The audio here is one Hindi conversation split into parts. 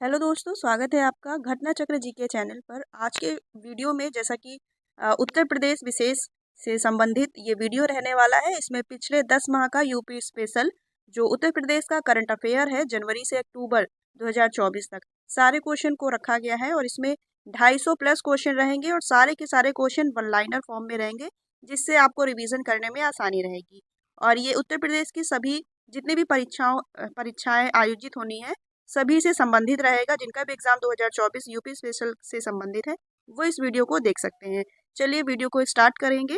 हेलो दोस्तों, स्वागत है आपका घटना चक्र जीके चैनल पर। आज के वीडियो में जैसा कि उत्तर प्रदेश विशेष से संबंधित ये वीडियो रहने वाला है। इसमें पिछले 10 माह का यूपी स्पेशल जो उत्तर प्रदेश का करंट अफेयर है जनवरी से अक्टूबर 2024 तक सारे क्वेश्चन को रखा गया है और इसमें 250 प्लस क्वेश्चन रहेंगे और सारे के सारे क्वेश्चन वन लाइनर फॉर्म में रहेंगे, जिससे आपको रिवीजन करने में आसानी रहेगी। और ये उत्तर प्रदेश की सभी जितनी भी परीक्षाएं आयोजित होनी है सभी से संबंधित रहेगा। जिनका भी एग्जाम 2024 यूपी स्पेशल से संबंधित है वो इस वीडियो को देख सकते हैं। चलिए वीडियो को स्टार्ट करेंगे।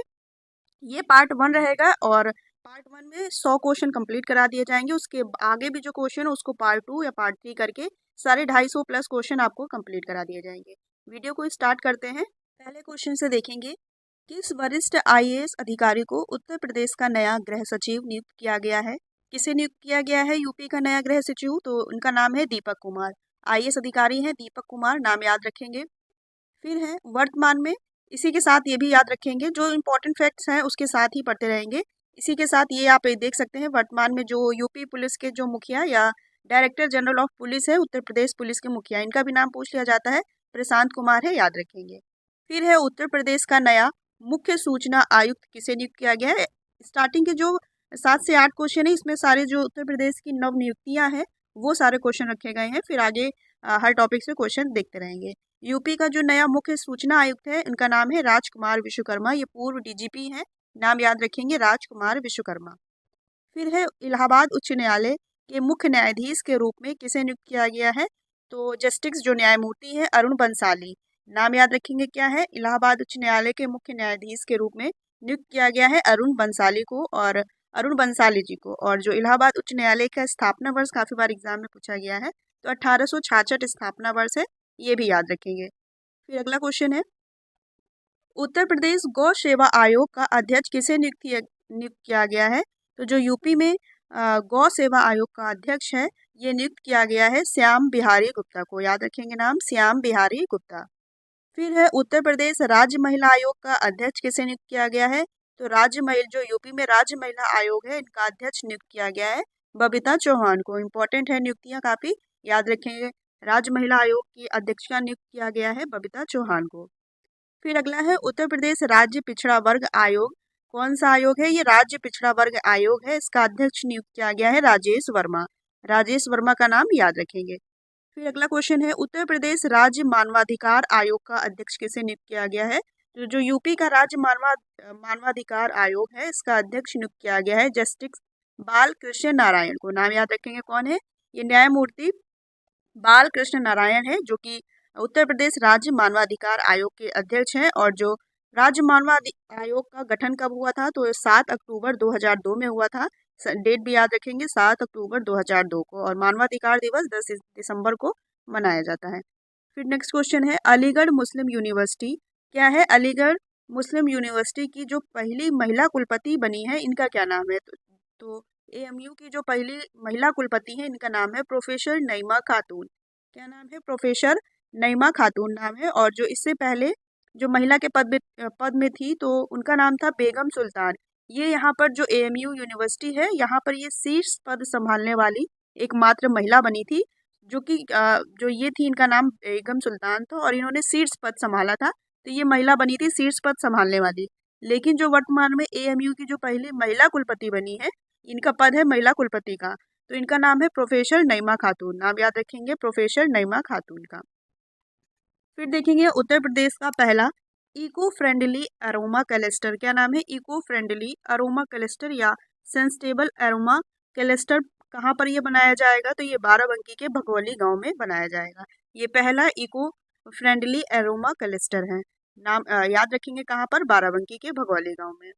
ये पार्ट 1 रहेगा और पार्ट 1 में 100 क्वेश्चन कंप्लीट करा दिए जाएंगे। उसके आगे भी जो क्वेश्चन है उसको पार्ट 2 या पार्ट 3 करके सारे 250 प्लस क्वेश्चन आपको कंप्लीट करा दिए जाएंगे। वीडियो को स्टार्ट करते हैं। पहले क्वेश्चन से देखेंगे, किस वरिष्ठ आईएएस अधिकारी को उत्तर प्रदेश का नया गृह सचिव नियुक्त किया गया है? किसे नियुक्त किया गया है यूपी का नया गृह सचिव? तो उनका नाम है दीपक कुमार। आईएएस अधिकारी हैं दीपक कुमार, नाम याद रखेंगे। फिर है वर्तमान में, इसी के साथ ये भी याद रखेंगे, जो इम्पोर्टेंट फैक्ट्स हैं उसके साथ ही पढ़ते रहेंगे। इसी के साथ ये आप देख सकते हैं, वर्तमान में जो यूपी पुलिस के जो मुखिया या डायरेक्टर जनरल ऑफ पुलिस है उत्तर प्रदेश पुलिस के मुखिया, इनका भी नाम पूछ लिया जाता है, प्रशांत कुमार है, याद रखेंगे। फिर है उत्तर प्रदेश का नया मुख्य सूचना आयुक्त किसे नियुक्त किया गया है? स्टार्टिंग के जो 7 से 8 क्वेश्चन है इसमें सारे जो उत्तर प्रदेश की नव नियुक्तियां हैं वो सारे क्वेश्चन रखे गए हैं। फिर आगे हर टॉपिक से क्वेश्चन देखते रहेंगे। यूपी का जो नया मुख्य सूचना आयुक्त है इनका नाम है राजकुमार विश्वकर्मा। ये पूर्व डीजीपी हैं, नाम याद रखेंगे, राजकुमार विश्वकर्मा। फिर है इलाहाबाद उच्च न्यायालय के मुख्य न्यायाधीश के रूप में किसे नियुक्त किया गया है? तो जस्टिस जो न्यायमूर्ति हैं अरुण बंसाली, नाम याद रखेंगे क्या है, इलाहाबाद उच्च न्यायालय के मुख्य न्यायाधीश के रूप में नियुक्त किया गया है अरुण बंसाली को और अरुण बंसाली जी को। और जो इलाहाबाद उच्च न्यायालय का स्थापना वर्ष काफी बार एग्जाम में पूछा गया है, तो 1866 स्थापना वर्ष है, ये भी याद रखेंगे। फिर अगला क्वेश्चन है, उत्तर प्रदेश गौ सेवा आयोग का अध्यक्ष किसे नियुक्त किया गया है? तो जो यूपी में गौ सेवा आयोग का अध्यक्ष है ये नियुक्त किया गया है श्याम बिहारी गुप्ता को, याद रखेंगे नाम, श्याम बिहारी गुप्ता। फिर है उत्तर प्रदेश राज्य महिला आयोग का अध्यक्ष किसे नियुक्त किया गया है? तो राज्य महिला जो यूपी में राज्य महिला आयोग है इनका अध्यक्ष नियुक्त किया गया है बबीता चौहान को। इंपॉर्टेंट है नियुक्तियां काफी, याद रखेंगे। राज्य महिला आयोग की अध्यक्षता नियुक्त किया गया है बबीता चौहान को। फिर अगला है उत्तर प्रदेश राज्य पिछड़ा वर्ग आयोग, कौन सा आयोग है? ये राज्य पिछड़ा वर्ग आयोग है, इसका अध्यक्ष नियुक्त किया गया है राजेश वर्मा। राजेश वर्मा का नाम याद रखेंगे। फिर अगला क्वेश्चन है, उत्तर प्रदेश राज्य मानवाधिकार आयोग का अध्यक्ष किसे नियुक्त किया गया है? तो जो यूपी का राज्य मानवाधिकार आयोग है इसका अध्यक्ष नियुक्त किया गया है जस्टिस बालकृष्ण नारायण को, नाम याद रखेंगे कौन है, ये न्यायमूर्ति बालकृष्ण नारायण है, जो कि उत्तर प्रदेश राज्य मानवाधिकार आयोग के अध्यक्ष हैं। और जो राज्य मानवाधिकार आयोग का गठन कब हुआ था? तो 7 अक्टूबर 2002 में हुआ था। डेट भी याद रखेंगे, 7 अक्टूबर 2002 को। और मानवाधिकार दिवस 10 दिसंबर को मनाया जाता है। फिर नेक्स्ट क्वेश्चन है, अलीगढ़ मुस्लिम यूनिवर्सिटी क्या है? अलीगढ़ मुस्लिम यूनिवर्सिटी की जो पहली महिला कुलपति बनी है इनका क्या नाम है? तो एएमयू की जो पहली महिला कुलपति है इनका नाम है प्रोफेसर नईमा खातून। क्या नाम है? प्रोफेसर नईमा खातून नाम है। और जो इससे पहले जो महिला के पद में थी तो उनका नाम था बेगम सुल्तान। ये यहाँ पर जो एएमयू यूनिवर्सिटी है यहाँ पर ये शीर्ष पद संभालने वाली एकमात्र महिला बनी थी, जो कि जो ये थी इनका नाम बेगम सुल्तान था और इन्होंने शीर्ष पद संभाला था, तो ये महिला बनी थी शीर्ष पद संभालने वाली। लेकिन जो वर्तमान में एएमयू की जो पहली महिला कुलपति बनी है इनका पद है महिला कुलपति का, तो इनका नाम है प्रोफेसर नईमा खातून, नाम याद रखेंगे प्रोफेसर नईमा खातून का। फिर देखेंगे उत्तर प्रदेश का पहला इको फ्रेंडली अरोमा क्लस्टर, क्या नाम है? इको फ्रेंडली अरोमा क्लस्टर या सेंस्टेबल अरोमा क्लस्टर कहाँ पर ये बनाया जाएगा? तो ये बाराबंकी के भगोली गांव में बनाया जाएगा। ये पहला इको फ्रेंडली अरोमा क्लस्टर है, नाम याद रखेंगे कहाँ पर? बाराबंकी के भगोली गांव में।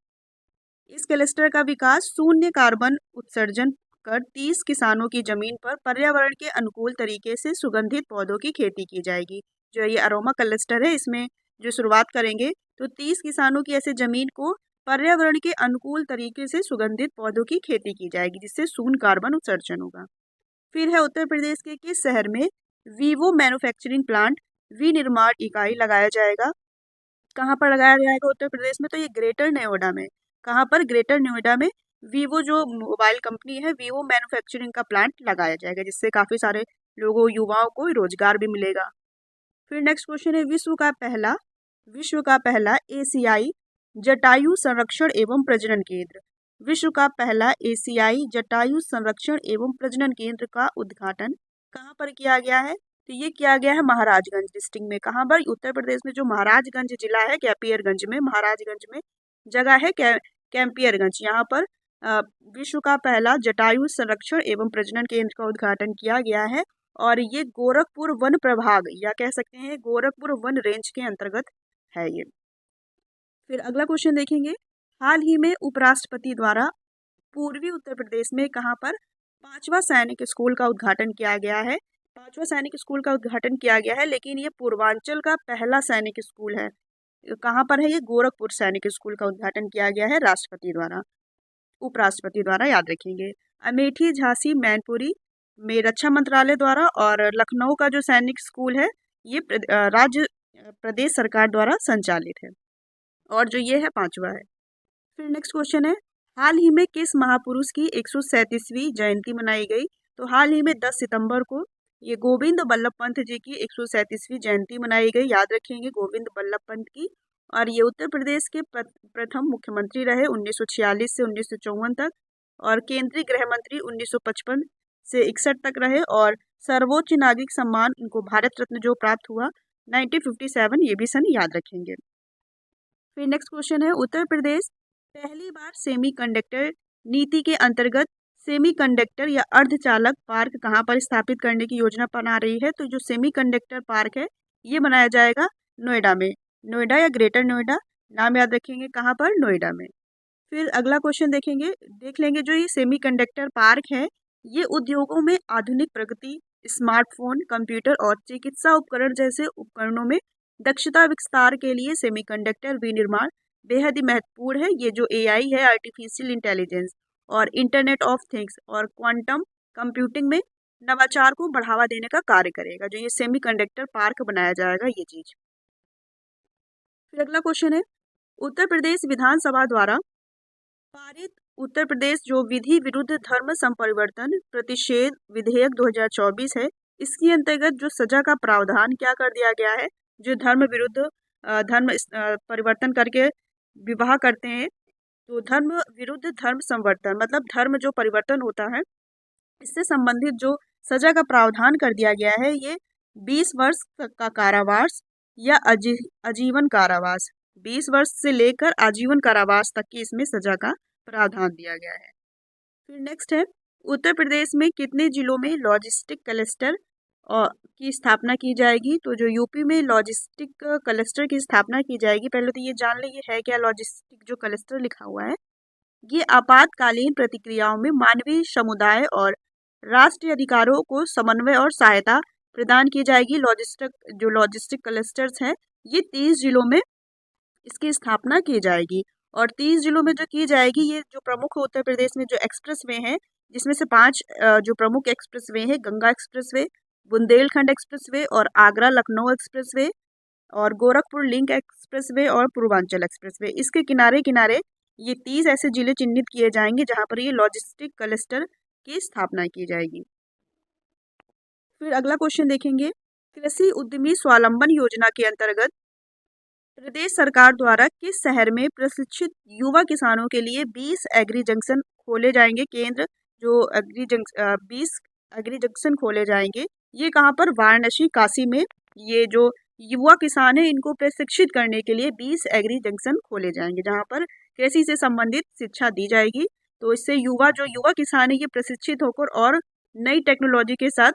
इस क्लस्टर का विकास शून्य कार्बन उत्सर्जन कर 30 किसानों की जमीन पर पर्यावरण के अनुकूल तरीके से सुगंधित पौधों की खेती की जाएगी। जो ये अरोमा क्लस्टर है इसमें जो शुरुआत करेंगे तो 30 किसानों की ऐसे जमीन को पर्यावरण के अनुकूल तरीके से सुगंधित पौधों की खेती की जाएगी, जिससे शून्य कार्बन उत्सर्जन होगा। फिर है उत्तर प्रदेश के किस शहर में वीवो मैन्युफैक्चरिंग प्लांट विनिर्माण इकाई लगाया जाएगा? कहाँ पर लगाया जाएगा उत्तर प्रदेश में? तो ये ग्रेटर नोएडा में। कहाँ पर? ग्रेटर नोएडा में वीवो जो मोबाइल कंपनी है वीवो मैन्युफैक्चरिंग का प्लांट लगाया जाएगा, जिससे काफ़ी सारे लोगों युवाओं को रोजगार भी मिलेगा। फिर नेक्स्ट क्वेश्चन है, विश्व का पहला एशियाई जटायु संरक्षण एवं प्रजनन केंद्र। विश्व का पहला एशियाई जटायु संरक्षण एवं प्रजनन केंद्र का उद्घाटन कहाँ पर किया गया है? तो ये किया गया है महाराजगंज डिस्ट्रिक्ट में। कहाँ पर? उत्तर प्रदेश में जो महाराजगंज जिला है, कैंपियरगंज में, महाराजगंज में जगह है कैंपियरगंज। यहाँ पर विश्व का पहला जटायु संरक्षण एवं प्रजनन केंद्र का उद्घाटन किया गया है और ये गोरखपुर वन प्रभाग या कह सकते हैं गोरखपुर वन रेंज के अंतर्गत है ये। फिर अगला क्वेश्चन देखेंगे, हाल ही में उपराष्ट्रपति द्वारा पूर्वी उत्तर प्रदेश में कहाँ पर 5वां सैनिक स्कूल का उद्घाटन किया गया है? 5वां सैनिक स्कूल का उद्घाटन किया गया है, लेकिन ये पूर्वांचल का पहला सैनिक स्कूल है। कहाँ पर है? ये गोरखपुर सैनिक स्कूल का उद्घाटन किया गया है राष्ट्रपति द्वारा, उपराष्ट्रपति द्वारा, याद रखेंगे। अमेठी, झांसी, मैनपुरी में रक्षा मंत्रालय द्वारा, और लखनऊ का जो सैनिक स्कूल है ये राज्य प्रदेश सरकार द्वारा संचालित है, और जो ये है 5वां है। फिर नेक्स्ट क्वेश्चन है, हाल ही में किस महापुरुष की 137वीं जयंती मनाई गई? तो हाल ही में 10 सितंबर को ये गोविंद बल्लभ पंत जी की 137वीं जयंती मनाई गई, याद रखेंगे, गोविंद बल्लभ पंत की। और ये उत्तर प्रदेश के प्रथम मुख्यमंत्री रहे 1946 से 1954 तक, और केंद्रीय गृह मंत्री 1955 से 61 तक रहे, और सर्वोच्च नागरिक सम्मान इनको भारत रत्न जो प्राप्त हुआ 1957, ये भी सन याद रखेंगे। फिर नेक्स्ट क्वेश्चन है, उत्तर प्रदेश पहली बार सेमीकंडक्टर नीति के अंतर्गत सेमीकंडक्टर या अर्धचालक पार्क कहाँ पर स्थापित करने की योजना बना रही है? तो जो सेमीकंडक्टर पार्क है ये बनाया जाएगा नोएडा में, नोएडा या ग्रेटर नोएडा, नाम याद रखेंगे, कहाँ पर? नोएडा में। फिर अगला क्वेश्चन देख लेंगे, जो ये सेमीकंडक्टर पार्क है ये उद्योगों में आधुनिक प्रगति, स्मार्टफोन, कंप्यूटर और चिकित्सा उपकरण जैसे उपकरणों में दक्षता विस्तार के लिए सेमीकंडक्टर विनिर्माण बेहद ही महत्वपूर्ण है। ये जो AI है, आर्टिफिशियल इंटेलिजेंस और इंटरनेट ऑफ थिंग्स और क्वांटम कंप्यूटिंग में नवाचार को बढ़ावा देने का कार्य करेगा, जो ये सेमीकंडक्टर पार्क बनाया जाएगा ये चीज। फिर अगला क्वेश्चन है, उत्तर प्रदेश विधानसभा द्वारा पारित उत्तर प्रदेश जो विधि विरुद्ध धर्म संपरिवर्तन प्रतिषेध विधेयक 2024 है, इसके अंतर्गत जो सजा का प्रावधान क्या कर दिया गया है? जो धर्म विरुद्ध धर्म परिवर्तन करके विवाह करते हैं, तो धर्म विरुद्ध धर्म संवर्तन मतलब धर्म जो परिवर्तन होता है, इससे संबंधित जो सजा का प्रावधान कर दिया गया है ये 20 वर्ष तक का कारावास या आजीवन कारावास, 20 वर्ष से लेकर आजीवन कारावास तक की इसमें सजा का प्रावधान दिया गया है। फिर नेक्स्ट है, उत्तर प्रदेश में कितने जिलों में लॉजिस्टिक क्लस्टर की स्थापना की जाएगी? तो जो यूपी में लॉजिस्टिक क्लस्टर की स्थापना की जाएगी, पहले तो ये जान लें ये है क्या लॉजिस्टिक जो क्लस्टर लिखा हुआ है, ये आपातकालीन प्रतिक्रियाओं में मानवीय समुदाय और राष्ट्रीय अधिकारों को समन्वय और सहायता प्रदान की जाएगी। लॉजिस्टिक क्लस्टर्स हैं ये 30 जिलों में इसकी स्थापना की जाएगी, और 30 जिलों में जो की जाएगी ये जो प्रमुख उत्तर प्रदेश में जो एक्सप्रेसवे हैं, जिसमें से 5 जो प्रमुख एक्सप्रेसवे हैं, गंगा एक्सप्रेसवे, बुंदेलखंड एक्सप्रेसवे और आगरा लखनऊ एक्सप्रेसवे और गोरखपुर लिंक एक्सप्रेसवे और पूर्वांचल एक्सप्रेसवे, इसके किनारे किनारे ये 30 ऐसे जिले चिन्हित किए जाएंगे जहां पर ये लॉजिस्टिक क्लस्टर की स्थापना की जाएगी। फिर अगला क्वेश्चन देखेंगे, कृषि उद्यमी स्वावलंबन योजना के अंतर्गत प्रदेश सरकार द्वारा किस शहर में प्रशिक्षित युवा किसानों के लिए 20 एग्री जंक्शन खोले जाएंगे? केंद्र जो 20 एग्री जंक्शन खोले जाएंगे, ये कहाँ पर? वाराणसी, काशी में। ये जो युवा किसान है इनको प्रशिक्षित करने के लिए 20 एग्री जंक्शन खोले जाएंगे जहाँ पर कृषि से संबंधित शिक्षा दी जाएगी। तो इससे युवा किसान है ये प्रशिक्षित होकर और नई टेक्नोलॉजी के साथ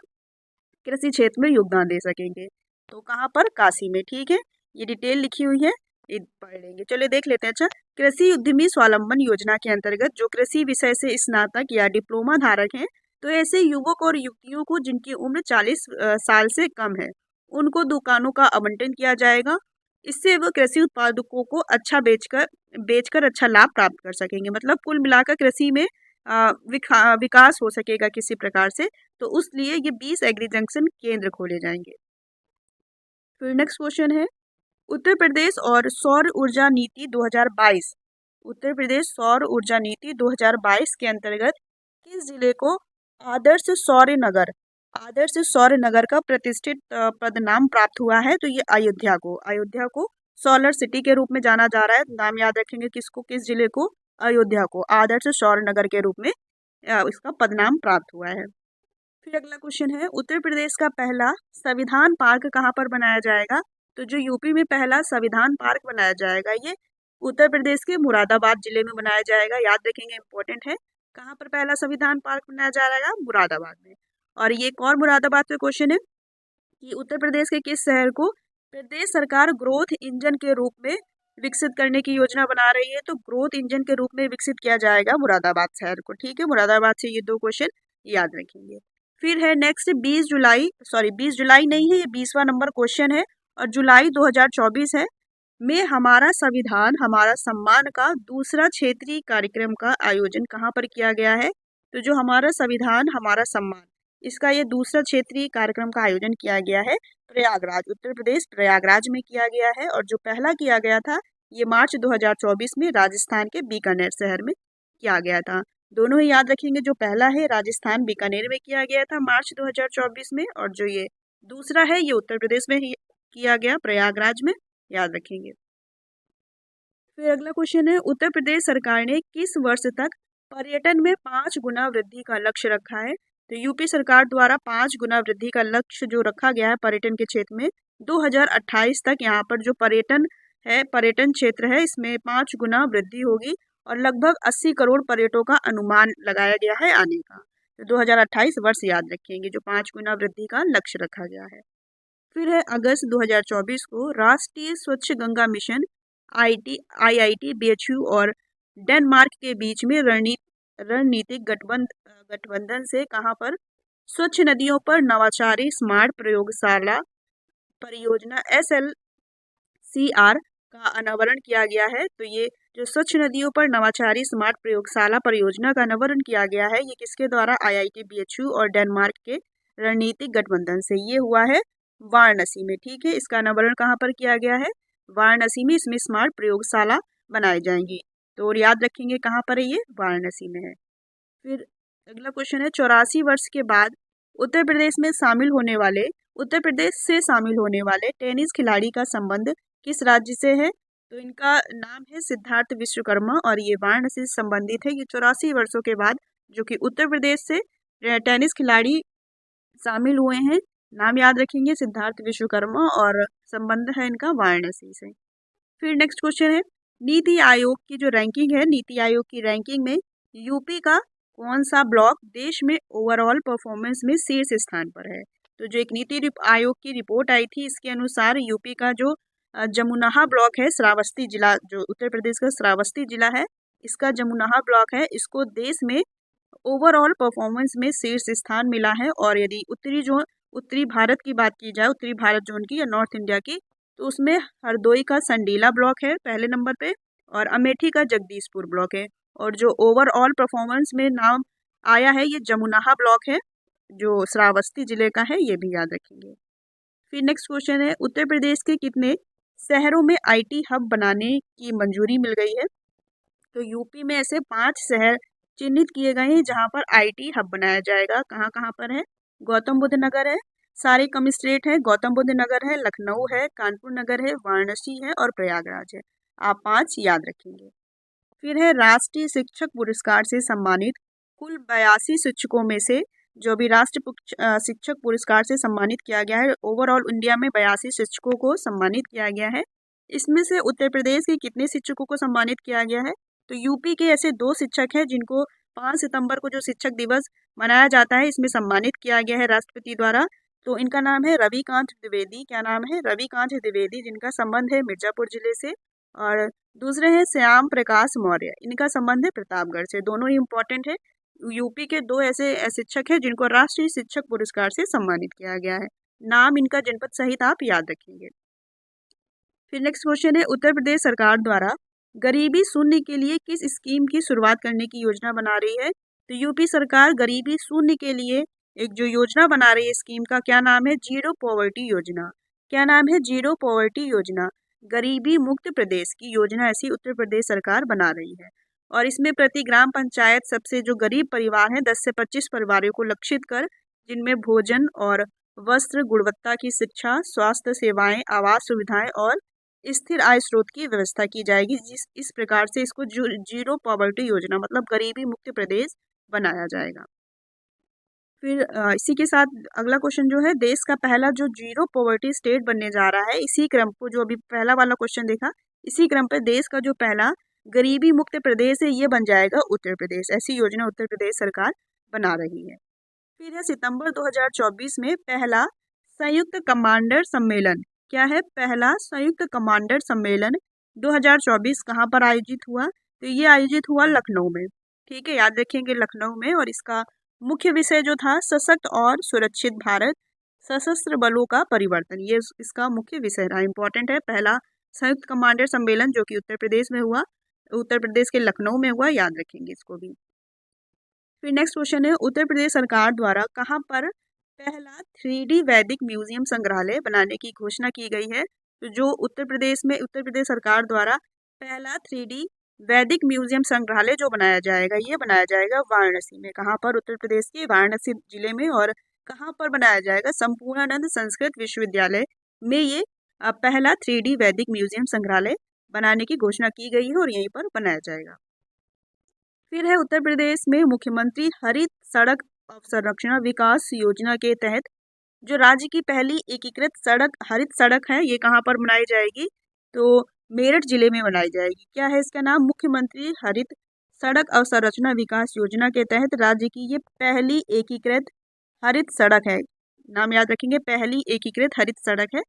कृषि क्षेत्र में योगदान दे सकेंगे। तो कहाँ पर? काशी में, ठीक है, ये डिटेल लिखी हुई है, ये पढ़ लेंगे। चलिए देख लेते हैं। अच्छा, कृषि उद्यमी स्वावलंबन योजना के अंतर्गत जो कृषि विषय से स्नातक या डिप्लोमा धारक हैं, तो ऐसे युवक और युवतियों को जिनकी उम्र 40 साल से कम है, उनको दुकानों का आवंटन किया जाएगा। इससे वो कृषि उत्पादकों को अच्छा बेचकर अच्छा लाभ प्राप्त कर सकेंगे। मतलब कुल मिलाकर कृषि में विकास हो सकेगा किसी प्रकार से, तो उस लिए ये 20 एग्री जंक्शन केंद्र खोले जाएंगे। फिर नेक्स्ट क्वेश्चन है, उत्तर प्रदेश और सौर ऊर्जा नीति 2022, उत्तर प्रदेश सौर ऊर्जा नीति 2022 के अंतर्गत किस जिले को आदर्श सौर नगर आदर्श सौर नगर का प्रतिष्ठित पदनाम प्राप्त हुआ है, तो ये अयोध्या को सोलर सिटी के रूप में जाना जा रहा है। नाम याद रखेंगे किसको, किस जिले को, अयोध्या को आदर्श सौर नगर के रूप में इसका पदनाम प्राप्त हुआ है। फिर अगला क्वेश्चन है, उत्तर प्रदेश का पहला संविधान पार्क कहाँ पर बनाया जाएगा? तो जो यूपी में पहला संविधान पार्क बनाया जाएगा, ये उत्तर प्रदेश के मुरादाबाद जिले में बनाया जाएगा। याद रखेंगे, इंपॉर्टेंट है। कहाँ पर पहला संविधान पार्क बनाया जाएगा? मुरादाबाद में। और ये एक और मुरादाबाद का क्वेश्चन है कि उत्तर प्रदेश के किस शहर को प्रदेश सरकार ग्रोथ इंजन के रूप में विकसित करने की योजना बना रही है? तो ग्रोथ इंजन के रूप में विकसित किया जाएगा मुरादाबाद शहर को। ठीक है, मुरादाबाद से ये दो क्वेश्चन याद रखेंगे। फिर है नेक्स्ट 20 जुलाई नहीं है, ये 20वां नंबर क्वेश्चन है और जुलाई 2024 है में हमारा संविधान हमारा सम्मान का दूसरा क्षेत्रीय कार्यक्रम का आयोजन कहाँ पर किया गया है? तो जो हमारा संविधान हमारा सम्मान, इसका ये दूसरा क्षेत्रीय कार्यक्रम का आयोजन किया गया है प्रयागराज, उत्तर प्रदेश प्रयागराज में किया गया है। और जो पहला किया गया था ये मार्च 2024 में राजस्थान के बीकानेर शहर में किया गया था। दोनों ही याद रखेंगे, जो पहला है राजस्थान बीकानेर में किया गया था मार्च 2024 में, और जो ये दूसरा है ये उत्तर प्रदेश में ही किया गया प्रयागराज में, याद रखेंगे। फिर अगला क्वेश्चन है, उत्तर प्रदेश सरकार ने किस वर्ष तक पर्यटन में 5 गुना वृद्धि का लक्ष्य रखा है? तो यूपी सरकार द्वारा 5 गुना वृद्धि का लक्ष्य जो रखा गया है पर्यटन के क्षेत्र में, 2028 तक यहाँ पर जो पर्यटन है, पर्यटन क्षेत्र है, इसमें 5 गुना वृद्धि होगी और लगभग 80 करोड़ पर्यटकों का अनुमान लगाया गया है आने का। तो 2028 वर्ष याद रखेंगे, जो 5 गुना वृद्धि का लक्ष्य रखा गया है। फिर है अगस्त 2024 को राष्ट्रीय स्वच्छ गंगा मिशन IIT BHU और डेनमार्क के बीच में रणनीतिक गठबंधन से कहां पर स्वच्छ नदियों पर नवाचारी स्मार्ट प्रयोगशाला परियोजना SLCR का अनावरण किया गया है। तो ये जो स्वच्छ नदियों पर नवाचारी स्मार्ट प्रयोगशाला परियोजना का अनावरण किया गया है, ये किसके द्वारा? IIT BHU और डेनमार्क के रणनीतिक गठबंधन से। ये हुआ है वाराणसी में। ठीक है, इसका अनावरण कहाँ पर किया गया है? वाराणसी में। इसमें स्मार्ट प्रयोगशाला बनाई जाएंगी, तो और याद रखेंगे कहाँ पर है ये? वाराणसी में है। फिर अगला क्वेश्चन है, 84 वर्ष के बाद उत्तर प्रदेश से शामिल होने वाले टेनिस खिलाड़ी का संबंध किस राज्य से है? तो इनका नाम है सिद्धार्थ विश्वकर्मा और ये वाराणसी से संबंधित है। ये 84 वर्षों के बाद जो कि उत्तर प्रदेश से टेनिस खिलाड़ी शामिल हुए हैं। नाम याद रखेंगे, सिद्धार्थ विश्वकर्मा, और संबंध है इनका वाराणसी से। फिर नेक्स्ट क्वेश्चन है, नीति आयोग की जो रैंकिंग है, नीति आयोग की रैंकिंग में यूपी का कौन सा ब्लॉक देश में ओवरऑल परफॉर्मेंस में शीर्ष स्थान पर है? तो जो एक नीति आयोग की रिपोर्ट आई थी, इसके अनुसार यूपी का जो जमुनाहा ब्लॉक है, श्रावस्ती जिला, जो उत्तर प्रदेश का श्रावस्ती जिला है, इसका जमुनाहा ब्लॉक है, इसको देश में ओवरऑल परफॉर्मेंस में शीर्ष स्थान मिला है। और यदि उत्तरी भारत की बात की जाए, उत्तरी भारत जोन की या नॉर्थ इंडिया की, तो उसमें हरदोई का संडीला ब्लॉक है पहले नंबर पे और अमेठी का जगदीशपुर ब्लॉक है। और जो ओवरऑल परफॉर्मेंस में नाम आया है ये जमुनाहा ब्लॉक है, जो श्रावस्ती जिले का है, ये भी याद रखेंगे। फिर नेक्स्ट क्वेश्चन है, उत्तर प्रदेश के कितने शहरों में IT हब बनाने की मंजूरी मिल गई है? तो यूपी में ऐसे 5 शहर चिन्हित किए गए हैं जहां पर IT हब बनाया जाएगा। कहाँ कहाँ पर है? गौतम बुद्ध नगर है, सारे कमिश्नरेट है, गौतम बुद्ध नगर है, लखनऊ है, कानपुर नगर है, वाराणसी है और प्रयागराज है। आप 5 याद रखेंगे। फिर है राष्ट्रीय शिक्षक पुरस्कार से सम्मानित कुल 82 शिक्षकों में से जो भी शिक्षक पुरस्कार से सम्मानित किया गया है, ओवरऑल इंडिया में 82 शिक्षकों को सम्मानित किया गया है। इसमें से उत्तर प्रदेश के कितने शिक्षकों को सम्मानित किया गया है? तो यूपी के ऐसे 2 शिक्षक हैं जिनको 5 सितंबर को जो शिक्षक दिवस मनाया जाता है, इसमें सम्मानित किया गया है राष्ट्रपति द्वारा। तो इनका नाम है रविकांत द्विवेदी। क्या नाम है? रविकांत द्विवेदी, जिनका संबंध है मिर्जापुर जिले से। और दूसरे हैं श्याम प्रकाश मौर्य, इनका संबंध है प्रतापगढ़ से। दोनों ही इंपॉर्टेंट है। यूपी के 2 ऐसे शिक्षक हैं जिनको राष्ट्रीय शिक्षक पुरस्कार से सम्मानित किया गया है। नाम इनका जनपद सहित आप याद रखेंगे। फिर नेक्स्ट क्वेश्चन है, उत्तर प्रदेश सरकार द्वारा गरीबी शून्य के लिए किस स्कीम की शुरुआत करने की योजना बना रही है? तो यूपी सरकार गरीबी शून्य के लिए एक जो योजना बना रही है, स्कीम का क्या नाम है? जीरो पॉवर्टी योजना। क्या नाम है? जीरो पॉवर्टी योजना। गरीबी मुक्त प्रदेश की योजना ऐसी उत्तर प्रदेश सरकार बना रही है। और इसमें प्रति ग्राम पंचायत सबसे जो गरीब परिवार हैं 10 से 25 परिवारों को लक्षित कर जिनमें भोजन और वस्त्र, गुणवत्ता की शिक्षा, स्वास्थ्य सेवाएं, आवास सुविधाएं और स्थिर आय स्रोत की व्यवस्था की जाएगी। इस प्रकार से इसको जीरो पॉवर्टी योजना मतलब गरीबी मुक्त प्रदेश बनाया जाएगा। फिर इसी के साथ अगला क्वेश्चन जो है, देश का पहला जो जीरो पॉवर्टी स्टेट बनने जा रहा है, इसी क्रम को जो अभी पहला वाला क्वेश्चन देखा, इसी क्रम पे देश का जो पहला गरीबी मुक्त प्रदेश है ये बन जाएगा उत्तर प्रदेश। ऐसी योजना उत्तर प्रदेश सरकार बना रही है। फिर है सितंबर 2024 में पहला संयुक्त कमांडर सम्मेलन। क्या है? पहला संयुक्त कमांडर सम्मेलन 2024 कहाँ पर आयोजित हुआ? तो ये आयोजित हुआ लखनऊ में। ठीक है, याद रखेंगे लखनऊ में। और इसका मुख्य विषय जो था सशक्त और सुरक्षित भारत, सशस्त्र बलों का परिवर्तन, ये इसका मुख्य विषय रहा। इंपॉर्टेंट है, पहला संयुक्त कमांडर सम्मेलन जो कि उत्तर प्रदेश में हुआ, उत्तर प्रदेश के लखनऊ में हुआ, याद रखेंगे इसको भी। फिर नेक्स्ट क्वेश्चन है, उत्तर प्रदेश सरकार द्वारा कहाँ पर पहला 3D वैदिक म्यूजियम संग्रहालय बनाने की घोषणा की गई है? तो जो उत्तर प्रदेश सरकार द्वारा पहला 3D वैदिक म्यूजियम संग्रहालय जो बनाया जाएगा, ये बनाया जाएगा वाराणसी में। कहाँ पर? उत्तर प्रदेश के वाराणसी जिले में। और कहाँ पर बनाया जाएगा? संपूर्णानंद संस्कृत विश्वविद्यालय में ये पहला 3D वैदिक म्यूजियम संग्रहालय बनाने की घोषणा की गई है और यहीं पर बनाया जाएगा। फिर है, उत्तर प्रदेश में मुख्यमंत्री हरित सड़क अवसंरचना विकास योजना के तहत जो राज्य की पहली एकीकृत सड़क हरित सड़क है, ये कहाँ पर बनाई जाएगी? तो मेरठ जिले में बनाई जाएगी। क्या है इसका नाम? मुख्यमंत्री हरित सड़क अवसंरचना विकास योजना के तहत राज्य की ये पहली एकीकृत हरित सड़क है। नाम याद रखेंगे, पहली एकीकृत हरित सड़क है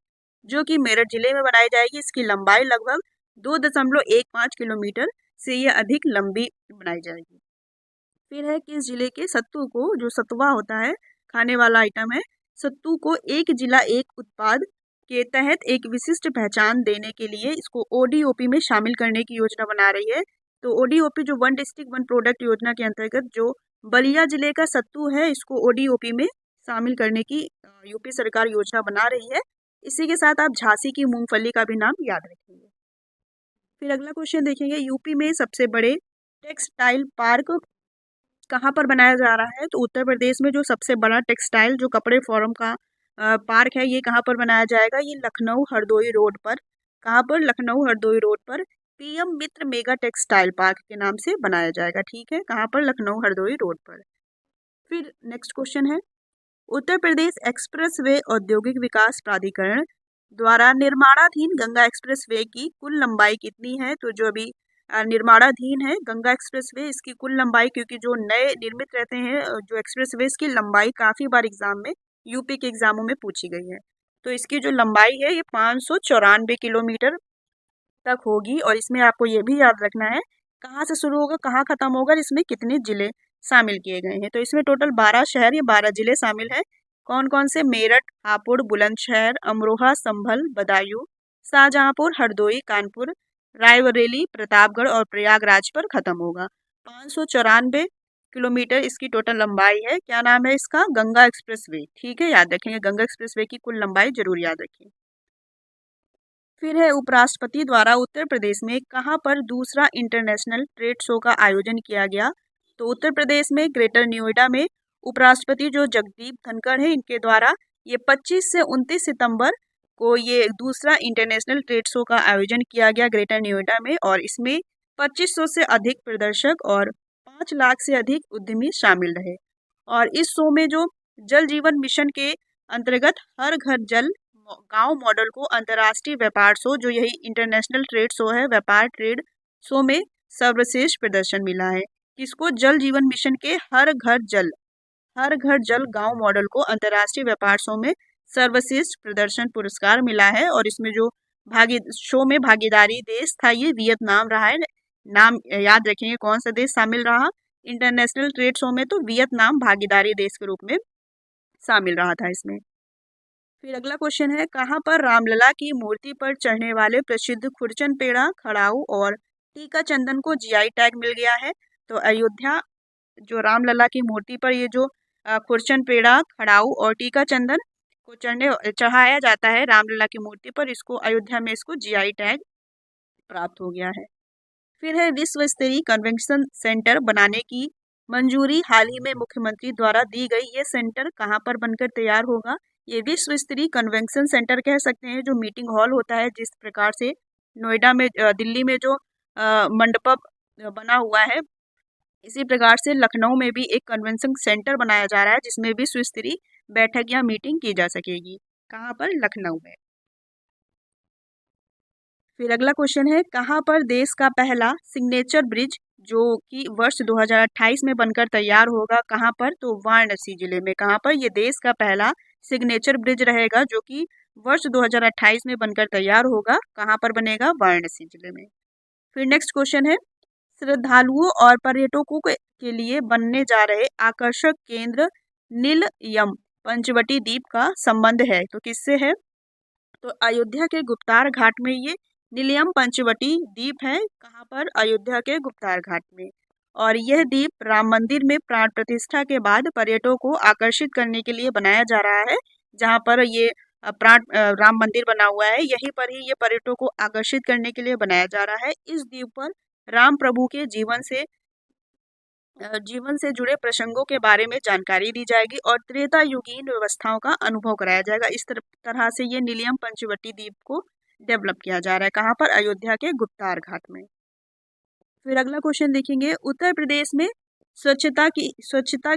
जो कि मेरठ जिले में बनाई जाएगी। इसकी लंबाई लगभग 2.15 किलोमीटर से ये अधिक लंबी बनाई जाएगी। फिर है, किस जिले के सत्तू को, जो सतुआ होता है खाने वाला आइटम है, सत्तू को एक जिला एक उत्पाद के तहत एक विशिष्ट पहचान देने के लिए इसको ODOP में शामिल करने की योजना बना रही है। तो ODOP जो वन डिस्ट्रिक्ट वन प्रोडक्ट योजना के अंतर्गत जो बलिया जिले का सत्तू है, इसको ODOP में शामिल करने की यूपी सरकार योजना बना रही है। इसी के साथ आप झांसी की मूंगफली का भी नाम याद रखेंगे। फिर अगला क्वेश्चन देखेंगे, यूपी में सबसे बड़े टेक्सटाइल पार्क कहाँ पर बनाया जा रहा है? तो उत्तर प्रदेश में जो सबसे बड़ा टेक्सटाइल जो कपड़े फॉर्म का पार्क है, ये कहाँ पर बनाया जाएगा? ये लखनऊ हरदोई रोड पर। कहाँ पर? लखनऊ हरदोई रोड पर PM मित्र मेगा टेक्सटाइल पार्क के नाम से बनाया जाएगा। ठीक है, कहाँ पर? लखनऊ हरदोई रोड पर। फिर नेक्स्ट क्वेश्चन है, उत्तर प्रदेश एक्सप्रेसवे औद्योगिक विकास प्राधिकरण द्वारा निर्माणाधीन गंगा एक्सप्रेसवे की कुल लंबाई कितनी है? तो जो अभी निर्माणाधीन है गंगा एक्सप्रेसवे, इसकी कुल लंबाई, क्योंकि जो नए निर्मित रहते हैं जो एक्सप्रेसवे, इसकी लंबाई काफ़ी बार एग्जाम में यूपी के एग्जामों में पूछी गई है। तो इसकी जो लंबाई है ये 594 किलोमीटर तक होगी। और इसमें आपको ये भी याद रखना है कहाँ से शुरू होगा, कहाँ खत्म होगा, इसमें कितने जिले शामिल किए गए हैं। तो इसमें टोटल 12 शहर या 12 जिले शामिल हैं। कौन कौन से? मेरठ, हापुड़, बुलंदशहर, अमरोहा, संभल, बदायूं, शाहजहांपुर, हरदोई, कानपुर, रायबरेली, प्रतापगढ़ और प्रयागराज पर खत्म होगा। 594 किलोमीटर इसकी टोटल लंबाई है। क्या नाम है इसका? गंगा एक्सप्रेसवे। ठीक है, याद रखेंगे, गंगा एक्सप्रेसवे की कुल लंबाई जरूर याद रखिए। फिर है, उपराष्ट्रपति द्वारा उत्तर प्रदेश में कहाँ पर दूसरा इंटरनेशनल ट्रेड शो का आयोजन किया गया? तो उत्तर प्रदेश में ग्रेटर नोएडा में उपराष्ट्रपति जो जगदीप धनखड़ हैं, इनके द्वारा ये 25 से 29 सितंबर को ये दूसरा इंटरनेशनल ट्रेड शो का आयोजन किया गया ग्रेटर नोएडा में। और इसमें 2500 से अधिक प्रदर्शक और 5 लाख से अधिक उद्यमी शामिल रहे। और इस शो में जो जल जीवन मिशन के अंतर्गत हर घर जल गांव मॉडल को अंतर्राष्ट्रीय व्यापार शो, जो यही इंटरनेशनल ट्रेड शो है, व्यापार ट्रेड शो में सर्वश्रेष्ठ प्रदर्शन मिला है। किसको? जल जीवन मिशन के हर घर जल गांव मॉडल को अंतर्राष्ट्रीय व्यापार शो में सर्वश्रेष्ठ प्रदर्शन पुरस्कार मिला है। और इसमें जो शो में भागीदारी देश था, ये वियतनाम रहा है। नाम याद रखेंगे, कौन सा देश शामिल रहा इंटरनेशनल ट्रेड शो में? तो वियतनाम भागीदारी देश के रूप में शामिल रहा था इसमें। फिर अगला क्वेश्चन है, कहाँ पर रामलला की मूर्ति पर चढ़ने वाले प्रसिद्ध खुरचन पेड़ा, खड़ाऊ और टीका चंदन को GI टैग मिल गया है? तो अयोध्या जो रामलला की मूर्ति पर ये जो खुरचन पेड़ा, खड़ाऊ और टीका चंदन को चढ़ाया जाता है रामलला की मूर्ति पर, इसको अयोध्या में इसको GI टैग प्राप्त हो गया है। फिर है, विश्व स्तरीय कन्वेंशन सेंटर बनाने की मंजूरी हाल ही में मुख्यमंत्री द्वारा दी गई। ये सेंटर कहाँ पर बनकर तैयार होगा? ये विश्व स्तरीय कन्वेंशन सेंटर कह सकते हैं, जो मीटिंग हॉल होता है। जिस प्रकार से नोएडा में दिल्ली में जो मंडप बना हुआ है, इसी प्रकार से लखनऊ में भी एक कन्वेंशन सेंटर बनाया जा रहा है, जिसमें विश्व स्तरीय बैठक या मीटिंग की जा सकेगी। कहाँ पर? लखनऊ में। फिर अगला क्वेश्चन है, कहाँ पर देश का पहला सिग्नेचर ब्रिज जो कि वर्ष 2028 में बनकर तैयार होगा? कहाँ पर? तो वाराणसी जिले में। कहाँ पर? ये देश का पहला सिग्नेचर ब्रिज रहेगा, जो कि वर्ष 2028 में बनकर तैयार होगा। कहाँ पर बनेगा? वाराणसी जिले में। फिर नेक्स्ट क्वेश्चन है, श्रद्धालुओं और पर्यटकों के लिए बनने जा रहे आकर्षक केंद्र नीलयम पंचवटी द्वीप का संबंध है? तो किससे है? तो अयोध्या के गुप्तार घाट में ये नीलयम पंचवटी द्वीप है। कहाँ पर? अयोध्या के गुप्तार घाट में। और यह द्वीप राम मंदिर में प्राण प्रतिष्ठा के बाद पर्यटकों को आकर्षित करने के लिए बनाया जा रहा है। जहाँ पर ये राम मंदिर बना हुआ है, यहीं पर ही ये पर्यटकों को आकर्षित करने के लिए बनाया जा रहा है। इस द्वीप पर राम प्रभु के जीवन से जुड़े प्रसंगों के बारे में जानकारी दी जाएगी और त्रेता युगीन व्यवस्थाओं का अनुभव कराया जाएगा। इस तरह से ये नीलयम पंचवटी द्वीप को डेवलप किया जा रहा है। कहाँ पर? अयोध्या के गुप्तार घाट में। फिर अगला क्वेश्चन देखेंगे, उत्तर प्रदेश में स्वच्छता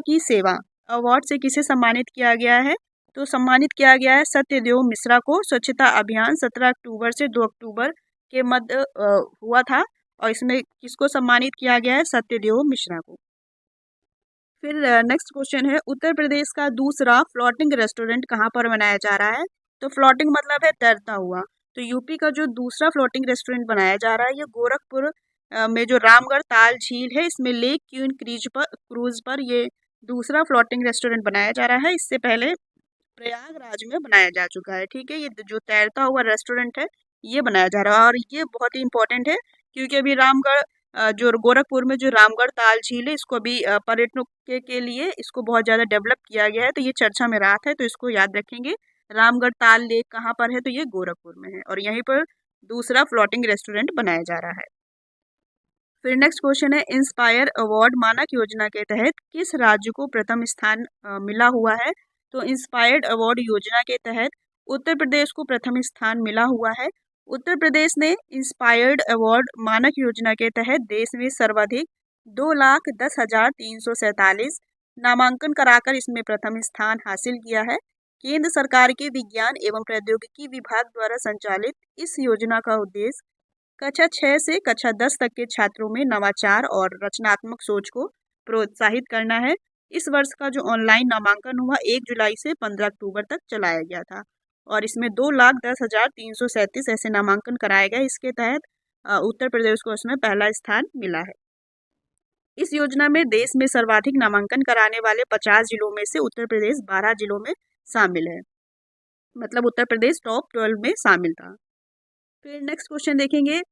की सेवा अवार्ड से किसे सम्मानित किया गया है? तो सम्मानित किया गया है सत्यदेव मिश्रा को। स्वच्छता अभियान 17 अक्टूबर से 2 अक्टूबर के मध्य हुआ था, और इसमें किसको सम्मानित किया गया है? सत्यदेव मिश्रा को। फिर नेक्स्ट क्वेश्चन है, उत्तर प्रदेश का दूसरा फ्लोटिंग रेस्टोरेंट कहाँ पर बनाया जा रहा है? तो फ्लोटिंग मतलब है तैरता हुआ। तो यूपी का जो दूसरा फ्लोटिंग रेस्टोरेंट बनाया जा रहा है, ये गोरखपुर में जो रामगढ़ ताल झील है, इसमें लेक क्यून क्रूज पर ये दूसरा फ्लोटिंग रेस्टोरेंट बनाया जा रहा है। इससे पहले प्रयागराज में बनाया जा चुका है। ठीक है, ये जो तैरता हुआ रेस्टोरेंट है, ये बनाया जा रहा है। और ये बहुत ही इंपॉर्टेंट है, क्योंकि अभी रामगढ़ जो गोरखपुर में जो रामगढ़ ताल झील है, इसको अभी पर्यटकों के लिए इसको बहुत ज़्यादा डेवलप किया गया है। तो ये चर्चा में रहा है, तो इसको याद रखेंगे। रामगढ़ ताल लेक कहाँ पर है? तो ये गोरखपुर में है, और यहीं पर दूसरा फ्लोटिंग रेस्टोरेंट बनाया जा रहा है। फिर नेक्स्ट क्वेश्चन है, इंस्पायर अवार्ड मानक योजना के तहत किस राज्य को प्रथम स्थान मिला हुआ है? तो इंस्पायर्ड अवार्ड योजना के तहत उत्तर प्रदेश को प्रथम स्थान मिला हुआ है। उत्तर प्रदेश ने इंस्पायर्ड अवार्ड मानक योजना के तहत देश में सर्वाधिक 2,10,347 नामांकन कराकर इसमें प्रथम स्थान हासिल किया है। केंद्र सरकार के विज्ञान एवं प्रौद्योगिकी विभाग द्वारा संचालित इस योजना का उद्देश्य कक्षा 6 से कक्षा 10 तक के छात्रों में नवाचार और रचनात्मक सोच को प्रोत्साहित करना है। इस वर्ष का जो ऑनलाइन नामांकन हुआ 1 जुलाई से 15 अक्टूबर तक चलाया गया था, और इसमें 2,10,337 ऐसे नामांकन कराए गए। इसके तहत उत्तर प्रदेश को इसमें पहला स्थान मिला है। इस योजना में देश में सर्वाधिक नामांकन कराने वाले 50 जिलों में से उत्तर प्रदेश 12 जिलों में शामिल है। मतलब उत्तर प्रदेश टॉप 12 में शामिल था। फिर नेक्स्ट क्वेश्चन देखेंगे,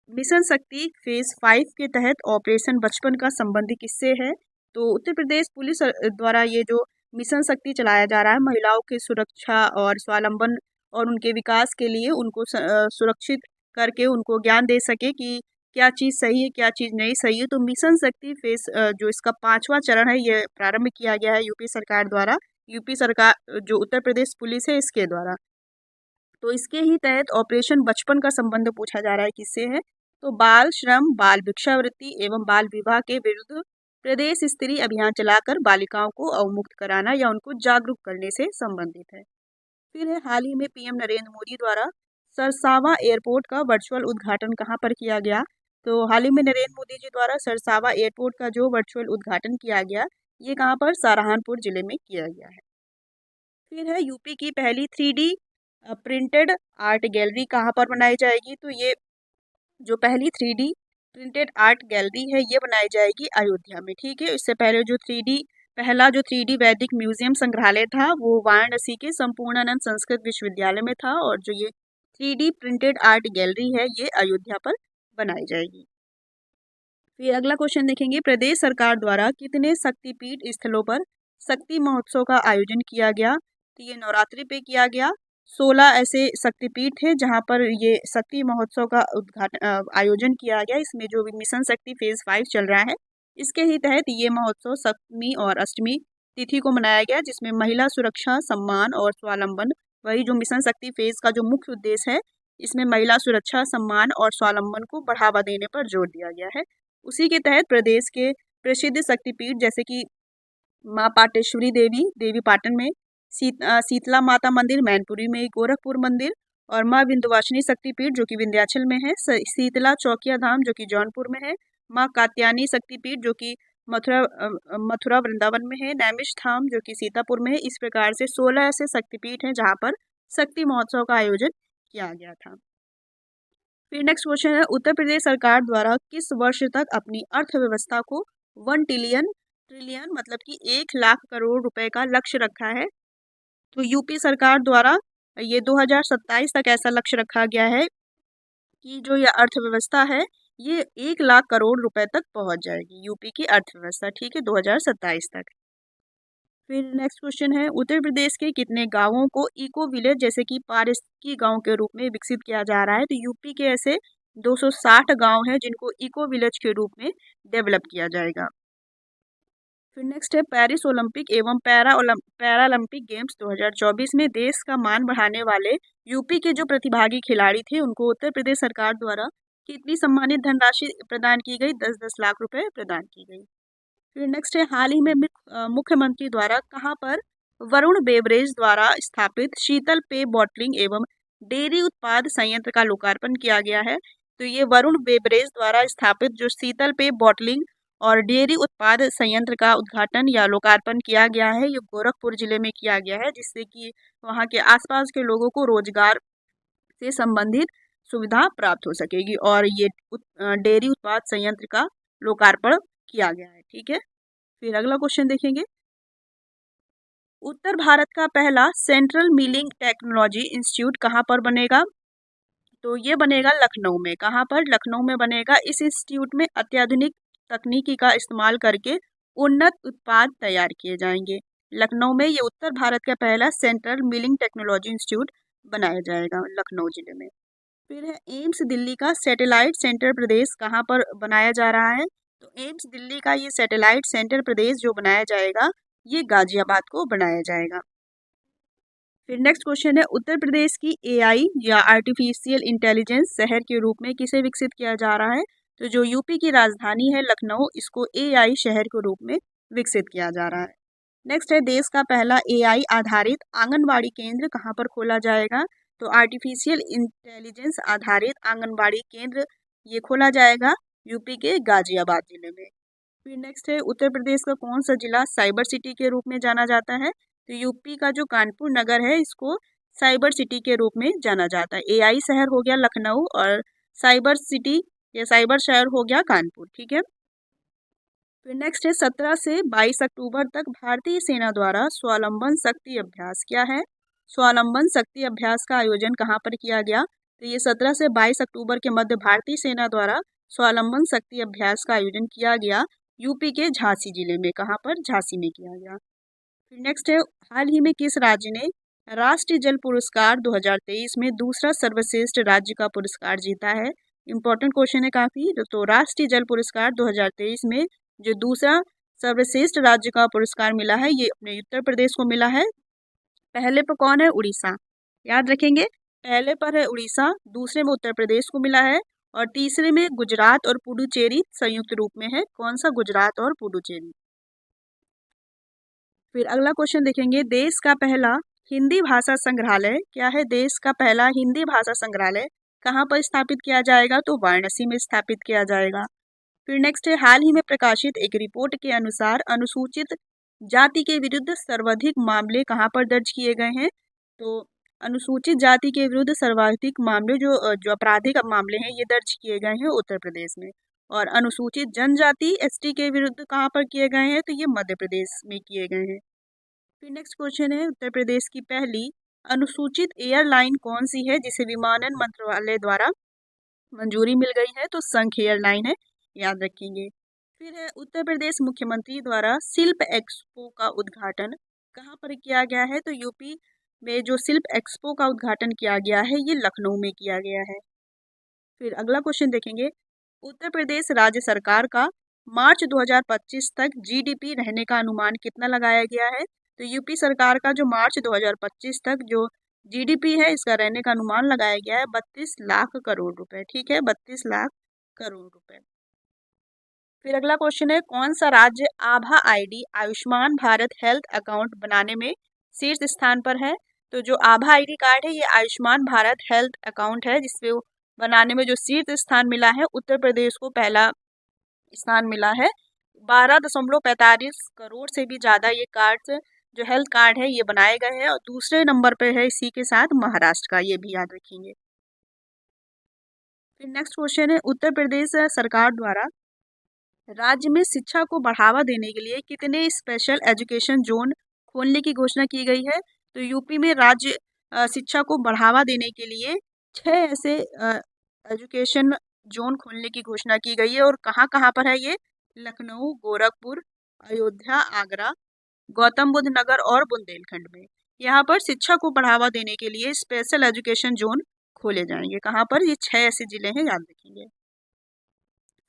मिशन शक्ति फेज 5 के तहत ऑपरेशन बचपन का संबंध किससे है? तो उत्तर प्रदेश पुलिस द्वारा ये जो मिशन शक्ति चलाया जा रहा है, महिलाओं की सुरक्षा और स्वावलंबन और उनके विकास के लिए उनको सुरक्षित करके उनको ज्ञान दे सके कि क्या चीज़ सही है, क्या चीज़ नहीं सही है। तो मिशन शक्ति फेज जो इसका 5वां चरण है, ये प्रारंभ किया गया है यूपी सरकार द्वारा। यूपी सरकार जो उत्तर प्रदेश पुलिस है, इसके द्वारा। तो इसके ही तहत ऑपरेशन बचपन का संबंध पूछा जा रहा है, किससे है? तो बाल श्रम, बाल भिक्षावृत्ति एवं बाल विवाह के विरुद्ध प्रदेश स्तरीय अभियान चलाकर बालिकाओं को अवमुक्त कराना या उनको जागरूक करने से संबंधित है। फिर है, हाल ही में पीएम नरेंद्र मोदी द्वारा सरसावा एयरपोर्ट का वर्चुअल उद्घाटन कहाँ पर किया गया? तो हाल ही में नरेंद्र मोदी जी द्वारा सरसावा एयरपोर्ट का जो वर्चुअल उद्घाटन किया गया, ये कहाँ पर? सहारनपुर जिले में किया गया है। फिर है, यूपी की पहली 3D प्रिंटेड आर्ट गैलरी कहाँ पर बनाई जाएगी? तो ये जो पहली 3D प्रिंटेड आर्ट गैलरी है, ये बनाई जाएगी अयोध्या में। ठीक है, इससे पहले जो पहला जो 3D वैदिक म्यूजियम संग्रहालय था, वो वाराणसी के संपूर्णानंद संस्कृत विश्वविद्यालय में था, और जो ये 3D प्रिंटेड आर्ट गैलरी है, ये अयोध्या पर बनाई जाएगी। फिर अगला क्वेश्चन देखेंगे, प्रदेश सरकार द्वारा कितने शक्तिपीठ स्थलों पर शक्ति महोत्सव का आयोजन किया गया? तो ये नवरात्रि पे किया गया। 16 ऐसे शक्तिपीठ है जहां पर ये शक्ति महोत्सव का आयोजन किया गया। इसमें जो मिशन शक्ति फेज 5 चल रहा है, इसके ही तहत ये महोत्सव सप्तमी और अष्टमी तिथि को मनाया गया, जिसमें महिला सुरक्षा, सम्मान और स्वावलंबन, वही जो मिशन शक्ति फेज का जो मुख्य उद्देश्य है, इसमें महिला सुरक्षा, सम्मान और स्वावलंबन को बढ़ावा देने पर जोर दिया गया है। उसी के तहत प्रदेश के प्रसिद्ध शक्तिपीठ जैसे कि माँ पाटेश्वरी देवी देवी पाटन में, शीतला माता मंदिर मैनपुरी में, गोरखपुर मंदिर, और माँ विंध्यवासिनी शक्तिपीठ जो कि विंध्याचल में है, शीतला चौकिया धाम जो कि जौनपुर में है, माँ कात्यायनी शक्तिपीठ जो कि मथुरा वृंदावन में है, नैमिष धाम जो कि सीतापुर में है। इस प्रकार से 16 ऐसे शक्तिपीठ हैं जहाँ पर शक्ति महोत्सव का आयोजन किया गया था। फिर नेक्स्ट क्वेश्चन है, उत्तर प्रदेश सरकार द्वारा किस वर्ष तक अपनी अर्थव्यवस्था को 1 ट्रिलियन मतलब कि 1 लाख करोड़ रुपए का लक्ष्य रखा है? तो यूपी सरकार द्वारा ये 2027 तक ऐसा लक्ष्य रखा गया है कि जो यह अर्थव्यवस्था है ये 1 लाख करोड़ रुपए तक पहुंच जाएगी, यूपी की अर्थव्यवस्था, ठीक है, 2027 तक। फिर नेक्स्ट क्वेश्चन है, उत्तर प्रदेश के कितने गांवों को इको विलेज जैसे कि पारिस्थितिकी गांव के रूप में विकसित किया जा रहा है? तो यूपी के ऐसे 260 गांव हैं जिनको इको विलेज के रूप में डेवलप किया जाएगा। फिर नेक्स्ट है, पेरिस ओलंपिक एवं पैरालंपिक गेम्स 2024 में देश का मान बढ़ाने वाले यूपी के जो प्रतिभागी खिलाड़ी थे उनको उत्तर प्रदेश सरकार द्वारा कितनी सम्मानित धनराशि प्रदान की गई? 10-10 लाख रुपए प्रदान की गई। फिर नेक्स्ट है, हाल ही में मुख्यमंत्री द्वारा कहाँ पर वरुण बेवरेज द्वारा स्थापित शीतल पेय बॉटलिंग एवं डेयरी उत्पाद संयंत्र का लोकार्पण किया गया है? तो ये वरुण बेवरेज द्वारा स्थापित जो शीतल पेय बॉटलिंग और डेयरी उत्पाद संयंत्र का उद्घाटन या लोकार्पण किया गया है, ये गोरखपुर जिले में किया गया है, जिससे कि वहाँ के आसपास के लोगों को रोजगार से संबंधित सुविधा प्राप्त हो सकेगी, और ये डेयरी उत्पाद संयंत्र का लोकार्पण किया गया है, ठीक है। फिर अगला क्वेश्चन देखेंगे, उत्तर भारत का पहला सेंट्रल मिलिंग टेक्नोलॉजी इंस्टीट्यूट कहाँ पर बनेगा? तो ये बनेगा लखनऊ में। कहाँ पर? लखनऊ में बनेगा। इस इंस्टीट्यूट में अत्याधुनिक तकनीकी का इस्तेमाल करके उन्नत उत्पाद तैयार किए जाएंगे। लखनऊ में ये उत्तर भारत का पहला सेंट्रल मिलिंग टेक्नोलॉजी इंस्टीट्यूट बनाया जाएगा लखनऊ जिले में। फिर है, एम्स दिल्ली का सैटेलाइट सेंटर प्रदेश कहाँ पर बनाया जा रहा है? तो एम्स दिल्ली का ये सैटेलाइट सेंटर प्रदेश जो बनाया जाएगा ये गाजियाबाद को बनाया जाएगा। फिर नेक्स्ट क्वेश्चन है, उत्तर प्रदेश की एआई या आर्टिफिशियल इंटेलिजेंस शहर के रूप में किसे विकसित किया जा रहा है? तो जो यूपी की राजधानी है लखनऊ, इसको एआई शहर के रूप में विकसित किया जा रहा है। नेक्स्ट है, देश का पहला एआई आधारित आंगनबाड़ी केंद्र कहाँ पर खोला जाएगा? तो आर्टिफिशियल इंटेलिजेंस आधारित आंगनबाड़ी केंद्र ये खोला जाएगा यूपी के गाजियाबाद जिले में। फिर नेक्स्ट है, उत्तर प्रदेश का कौन सा जिला साइबर सिटी के रूप में जाना जाता है? तो यूपी का जो कानपुर नगर है इसको साइबर सिटी के रूप में जाना जाता है। एआई शहर हो गया लखनऊ और साइबर सिटी या साइबर शहर हो गया कानपुर, ठीक है। फिर नेक्स्ट है, 17 से 22 अक्टूबर तक भारतीय सेना द्वारा स्वावलंबन शक्ति अभ्यास क्या है? स्वावलंबन शक्ति अभ्यास का आयोजन कहाँ पर किया गया? तो ये 17 से 22 अक्टूबर के मध्य भारतीय सेना द्वारा स्वावलंबन शक्ति अभ्यास का आयोजन किया गया यूपी के झांसी जिले में। कहाँ पर? झांसी में किया गया। फिर नेक्स्ट है, हाल ही में किस राज्य ने राष्ट्रीय जल पुरस्कार 2023 में दूसरा सर्वश्रेष्ठ राज्य का पुरस्कार जीता है? इंपॉर्टेंट क्वेश्चन है काफी। तो राष्ट्रीय जल पुरस्कार 2023 में जो दूसरा सर्वश्रेष्ठ राज्य का पुरस्कार मिला है ये अपने उत्तर प्रदेश को मिला है। पहले पर कौन है? उड़ीसा, याद रखेंगे। पहले पर है उड़ीसा, दूसरे में उत्तर प्रदेश को मिला है, और तीसरे में गुजरात और पुडुचेरी संयुक्त रूप में है। कौन सा? गुजरात और पुडुचेरी। फिर अगला क्वेश्चन देखेंगे, देश का पहला हिंदी भाषा संग्रहालय क्या है? देश का पहला हिंदी भाषा संग्रहालय कहाँ पर स्थापित किया जाएगा? तो वाराणसी में स्थापित किया जाएगा। फिर नेक्स्ट है, हाल ही में प्रकाशित एक रिपोर्ट के अनुसार अनुसूचित जाति के विरुद्ध सर्वाधिक मामले कहाँ पर दर्ज किए गए हैं? तो अनुसूचित जाति के विरुद्ध सर्वाधिक मामले जो आपराधिक मामले हैं ये दर्ज किए गए हैं उत्तर प्रदेश में, और अनुसूचित जनजाति एसटी के विरुद्ध कहाँ पर किए गए हैं? तो ये मध्य प्रदेश में किए गए हैं। फिर नेक्स्ट क्वेश्चन है, उत्तर प्रदेश की पहली अनुसूचित एयरलाइन कौन सी है जिसे विमानन मंत्रालय द्वारा मंजूरी मिल गई है? तो संघ एयरलाइन है, याद रखेंगे। फिर है, उत्तर प्रदेश मुख्यमंत्री द्वारा शिल्प एक्सपो का उद्घाटन कहाँ पर किया गया है? तो यूपी में जो शिल्प एक्सपो का उद्घाटन किया गया है ये लखनऊ में किया गया है। फिर अगला क्वेश्चन देखेंगे, उत्तर प्रदेश राज्य सरकार का मार्च 2025 तक जीडीपी रहने का अनुमान कितना लगाया गया है? तो यूपी सरकार का जो मार्च 2025 तक जो जीडीपी है इसका रहने का अनुमान लगाया गया है 32 लाख करोड़ रुपए। ठीक है, 32 लाख करोड़ रुपए। फिर अगला क्वेश्चन है, कौन सा राज्य आभा ID Ayushman Bharat health account बनाने में शीर्ष स्थान पर है? तो जो आभा आईडी कार्ड है ये आयुष्मान भारत हेल्थ अकाउंट है जिसपे बनाने में जो शीर्ष स्थान मिला है उत्तर प्रदेश को पहला स्थान मिला है। 12.45 करोड़ से भी ज़्यादा ये कार्ड जो हेल्थ कार्ड है ये बनाए गए हैं और दूसरे नंबर पे है इसी के साथ महाराष्ट्र का, ये भी याद रखेंगे। फिर नेक्स्ट क्वेश्चन है, उत्तर प्रदेश सरकार द्वारा राज्य में शिक्षा को बढ़ावा देने के लिए कितने स्पेशल एजुकेशन जोन खोलने की घोषणा की गई है? तो यूपी में राज्य शिक्षा को बढ़ावा देने के लिए 6 ऐसे एजुकेशन जोन खोलने की घोषणा की गई है और कहाँ कहाँ पर है ये? लखनऊ, गोरखपुर, अयोध्या, आगरा, गौतम बुद्ध नगर और बुंदेलखंड में। यहाँ पर शिक्षा को बढ़ावा देने के लिए स्पेशल एजुकेशन जोन खोले जाएंगे। कहाँ पर? ये 6 ऐसे जिले हैं, याद रखेंगे।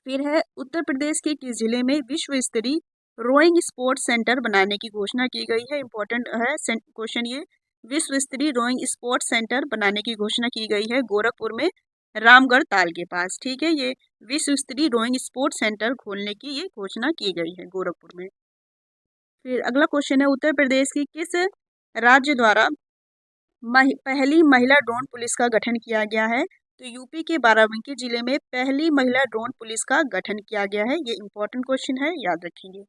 फिर है, उत्तर प्रदेश के किस जिले में विश्व स्तरीय रोइंग स्पोर्ट्स सेंटर बनाने की घोषणा की गई है? इंपॉर्टेंट है क्वेश्चन ये। विश्व स्तरीय रोइंग स्पोर्ट्स सेंटर बनाने की घोषणा की गई है गोरखपुर में, रामगढ़ ताल के पास। ठीक है, ये विश्व स्तरीय रोइंग स्पोर्ट्स सेंटर खोलने की ये घोषणा की गई है गोरखपुर में। फिर अगला क्वेश्चन है, उत्तर प्रदेश की किस राज्य द्वारा पहली महिला ड्रोन पुलिस का गठन किया गया है? तो यूपी के बाराबंकी जिले में पहली महिला ड्रोन पुलिस का गठन किया गया है। ये इंपॉर्टेंट क्वेश्चन है, याद रखेंगे।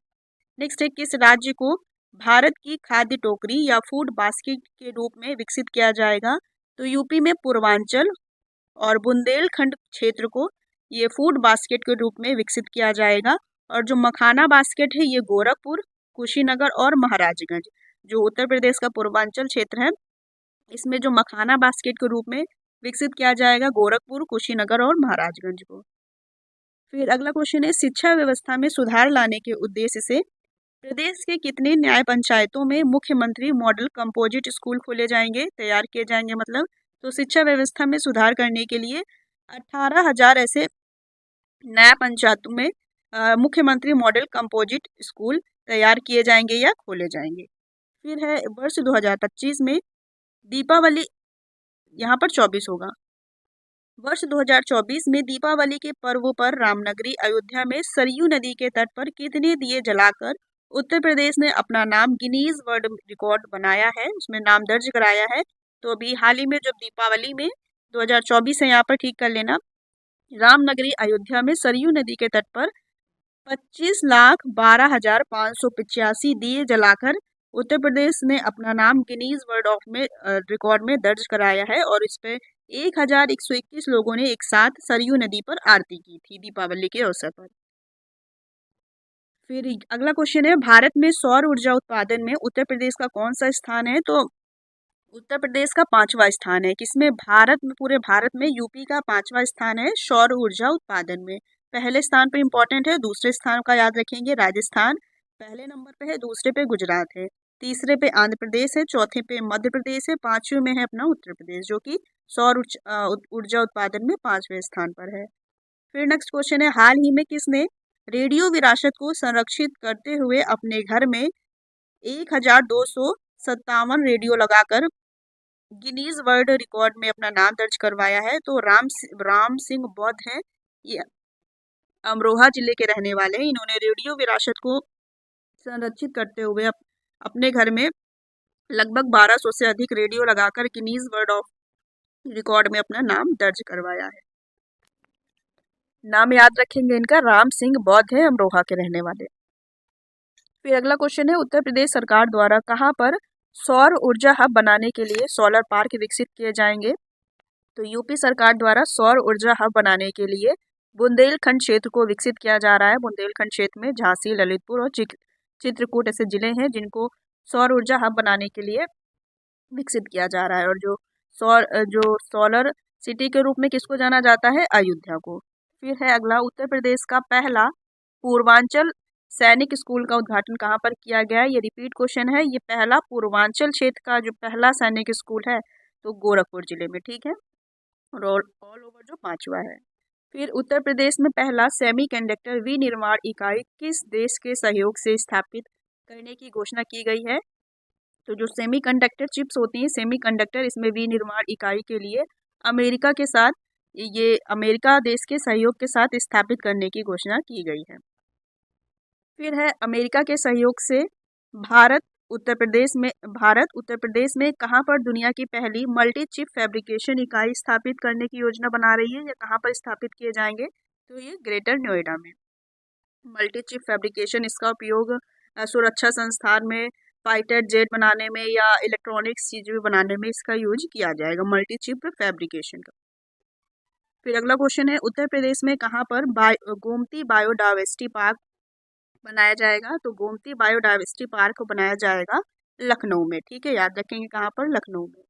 नेक्स्ट है, किस राज्य को भारत की खाद्य टोकरी या फूड बास्केट के रूप में विकसित किया जाएगा? तो यूपी में पूर्वांचल और बुंदेलखंड क्षेत्र को ये फूड बास्केट के रूप में विकसित किया जाएगा। और जो मखाना बास्केट है ये गोरखपुर, कुशीनगर और महाराजगंज, जो उत्तर प्रदेश का पूर्वांचल क्षेत्र है इसमें जो मखाना बास्केट के रूप में विकसित किया जाएगा गोरखपुर, कुशीनगर और महाराजगंज को। फिर अगला क्वेश्चन है, शिक्षा व्यवस्था में सुधार लाने के उद्देश्य से प्रदेश के कितने न्याय पंचायतों में मुख्यमंत्री मॉडल कंपोजिट स्कूल खोले जाएंगे, तैयार किए जाएंगे मतलब? तो शिक्षा व्यवस्था में सुधार करने के लिए 18,000 ऐसे न्याय पंचायतों में मुख्यमंत्री मॉडल कंपोजिट स्कूल तैयार किए जाएंगे या खोले जाएंगे। फिर है, वर्ष 2025 में दीपावली, यहाँ पर 24 होगा। वर्ष 2024 में दीपावली के पर्व पर रामनगरी अयोध्या में सरयू नदी के तट पर कितने दिए जलाकर उत्तर प्रदेश ने अपना नाम गिनीज वर्ल्ड रिकॉर्ड बनाया है, उसमें नाम दर्ज कराया है? तो अभी हाल ही में जब दीपावली में 2024 है, यहाँ पर ठीक कर लेना, रामनगरी अयोध्या में सरयू नदी के तट पर 25,12,585 दिए जलाकर उत्तर प्रदेश ने अपना नाम गिनीज वर्ल्ड ऑफ में रिकॉर्ड में दर्ज कराया है और इस पे 1,121 लोगों ने एक साथ सरयू नदी पर आरती की थी दीपावली के अवसर पर। फिर अगला क्वेश्चन है, भारत में सौर ऊर्जा उत्पादन में उत्तर प्रदेश का कौन सा स्थान है? तो उत्तर प्रदेश का 5वां स्थान है। किसमें? भारत में, पूरे भारत में यूपी का 5वां स्थान है सौर ऊर्जा उत्पादन में। पहले स्थान पर इंपॉर्टेंट है, दूसरे स्थान का याद रखेंगे राजस्थान पहले नंबर पे है, दूसरे पे गुजरात है, तीसरे पे आंध्र प्रदेश है, चौथे पे मध्य प्रदेश है, पांचवें में है अपना उत्तर प्रदेश जो कि सौर ऊर्जा उत्पादन में 5वें स्थान पर है। फिर नेक्स्ट क्वेश्चन है, हाल ही में किसने रेडियो विरासत को संरक्षित करते हुए अपने घर में 1,257 रेडियो लगाकर गिनीज वर्ल्ड रिकॉर्ड में अपना नाम दर्ज करवाया है? तो राम सिंह बौद्ध हैं, ये अमरोहा जिले के रहने वाले हैं। इन्होंने रेडियो विरासत को संरक्षित करते हुए अपने घर में लगभग 1200 से अधिक रेडियो लगाकर गिनीज वर्ल्ड ऑफ रिकॉर्ड में अपना नाम दर्ज करवाया है। नाम याद रखेंगे इनका, राम सिंह बौद्ध है, अमरोहा के रहने वाले। फिर अगला क्वेश्चन है, उत्तर प्रदेश सरकार द्वारा कहाँ पर सौर ऊर्जा हब बनाने के लिए सोलर पार्क विकसित किए जाएंगे? तो यूपी सरकार द्वारा सौर ऊर्जा हब बनाने के लिए बुंदेलखंड क्षेत्र को विकसित किया जा रहा है। बुंदेलखंड क्षेत्र में झांसी, ललितपुर और चित्रकूट ऐसे जिले हैं जिनको सौर ऊर्जा हब बनाने के लिए विकसित किया जा रहा है। और जो सोलर सिटी के रूप में किसको जाना जाता है? अयोध्या को। फिर है अगला, उत्तर प्रदेश का पहला पूर्वांचल सैनिक स्कूल का उद्घाटन कहाँ पर किया गया है? ये रिपीट क्वेश्चन है, ये पहला पूर्वांचल क्षेत्र का जो पहला सैनिक स्कूल है तो गोरखपुर जिले में। ठीक है, और ऑल ओवर जो 5वां है। फिर उत्तर प्रदेश में पहला सेमीकंडक्टर विनिर्माण इकाई किस देश के सहयोग से स्थापित करने की घोषणा की गई है? तो जो सेमीकंडक्टर चिप्स होती हैं, सेमीकंडक्टर, इसमें विनिर्माण इकाई के लिए अमेरिका के साथ, ये अमेरिका देश के सहयोग के साथ स्थापित करने की घोषणा की गई है। फिर है अमेरिका के सहयोग से भारत उत्तर प्रदेश में कहाँ पर दुनिया की पहली मल्टी चिप फैब्रिकेशन इकाई स्थापित करने की योजना बना रही है, या कहाँ पर स्थापित किए जाएंगे? तो ये ग्रेटर नोएडा में मल्टी चिप फैब्रिकेशन, इसका उपयोग सुरक्षा संस्थान में, फाइटर जेट बनाने में या इलेक्ट्रॉनिक्स चीज़ें बनाने में इसका यूज किया जाएगा, मल्टी चिप फैब्रिकेशन का। फिर अगला क्वेश्चन है, उत्तर प्रदेश में कहाँ पर गोमती बायोडाइवर्सिटी पार्क बनाया जाएगा? तो गोमती बायोडाइवर्सिटी पार्क बनाया जाएगा लखनऊ में। ठीक है, याद रखेंगे कहाँ पर? लखनऊ में।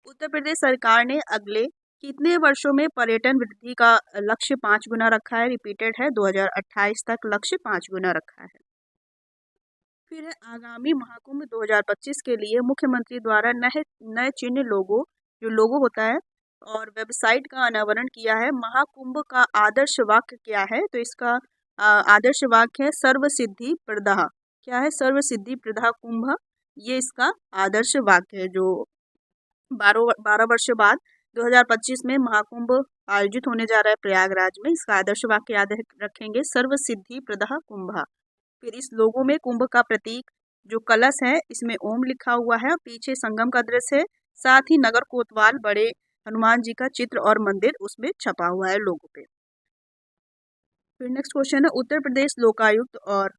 उत्तर प्रदेश सरकार ने अगले कितने वर्षों में पर्यटन वृद्धि का लक्ष्य 5 गुना रखा है? रिपीटेड है, 2028 तक लक्ष्य 5 गुना रखा है। फिर है आगामी महाकुंभ 2025 के लिए मुख्यमंत्री द्वारा नए चिन्ह लोगो, जो लोगो होता है, और वेबसाइट का अनावरण किया है। महाकुंभ का आदर्श वाक्य क्या है? तो इसका आदर्श वाक्य है सर्व सिद्धि प्रदाह। क्या है? सर्व सिद्धि प्रदाह कुंभ, ये इसका आदर्श वाक्य है। जो 12 वर्ष बाद 2025 में महाकुंभ आयोजित होने जा रहा है प्रयागराज में, इसका आदर्श वाक्य याद रखेंगे, सर्व सिद्धि प्रदाह कुंभ। फिर इस लोगो में कुंभ का प्रतीक जो कलश है, इसमें ओम लिखा हुआ है, पीछे संगम का दृश्य है, साथ ही नगर कोतवाल बड़े हनुमान जी का चित्र और मंदिर उसमें छपा हुआ है लोगो पे। फिर नेक्स्ट क्वेश्चन है, उत्तर प्रदेश लोकायुक्त और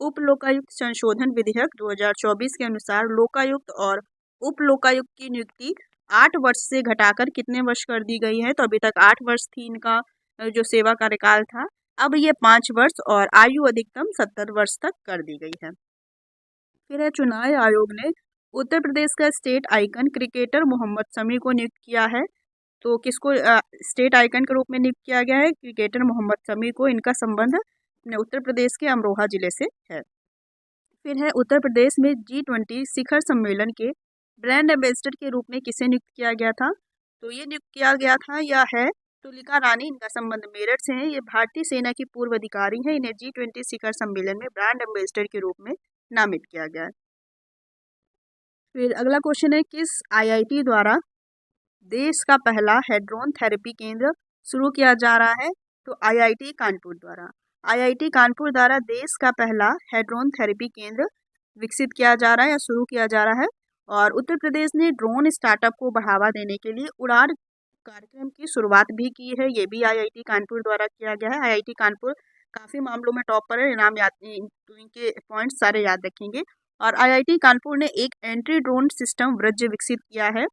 उप लोकायुक्त संशोधन विधेयक 2024 के अनुसार लोकायुक्त और उप लोकायुक्त की नियुक्ति 8 वर्ष से घटाकर कितने वर्ष कर दी गई है? तो अभी तक 8 वर्ष थी इनका जो सेवा कार्यकाल था, अब ये 5 वर्ष और आयु अधिकतम 70 वर्ष तक कर दी गई है। फिर है, चुनाव आयोग ने उत्तर प्रदेश का state icon cricketer Mohammed Shami को नियुक्त किया है। तो किसको स्टेट आइकन के रूप में नियुक्त किया गया है? क्रिकेटर मोहम्मद शमी को। इनका संबंध अपने उत्तर प्रदेश के अमरोहा जिले से है। फिर है, उत्तर प्रदेश में G20 शिखर सम्मेलन के ब्रांड एम्बेसडर के रूप में किसे नियुक्त किया गया था? तो ये नियुक्त किया गया था या है तुलिका रानी। इनका संबंध मेरठ से है, ये भारतीय सेना की पूर्व अधिकारी है। इन्हें G20 शिखर सम्मेलन में ब्रांड एम्बेसडर के रूप में नामित किया गया है। फिर अगला क्वेश्चन है, किस IIT द्वारा देश का पहला हेड्रोन थेरेपी केंद्र शुरू किया जा रहा है? तो IIT कानपुर द्वारा। IIT कानपुर द्वारा देश का पहला हेड्रोन थेरेपी केंद्र विकसित किया जा रहा है या शुरू किया जा रहा है। और उत्तर प्रदेश ने ड्रोन स्टार्टअप को बढ़ावा देने के लिए उड़ान कार्यक्रम की शुरुआत भी की है, ये भी IIT कानपुर द्वारा किया गया है। IIT कानपुर काफ़ी मामलों में टॉप पर है, इनाम याद, तो इनके पॉइंट्स सारे याद रखेंगे। और IIT कानपुर ने एक एंट्री ड्रोन सिस्टम व्रज विकसित किया है,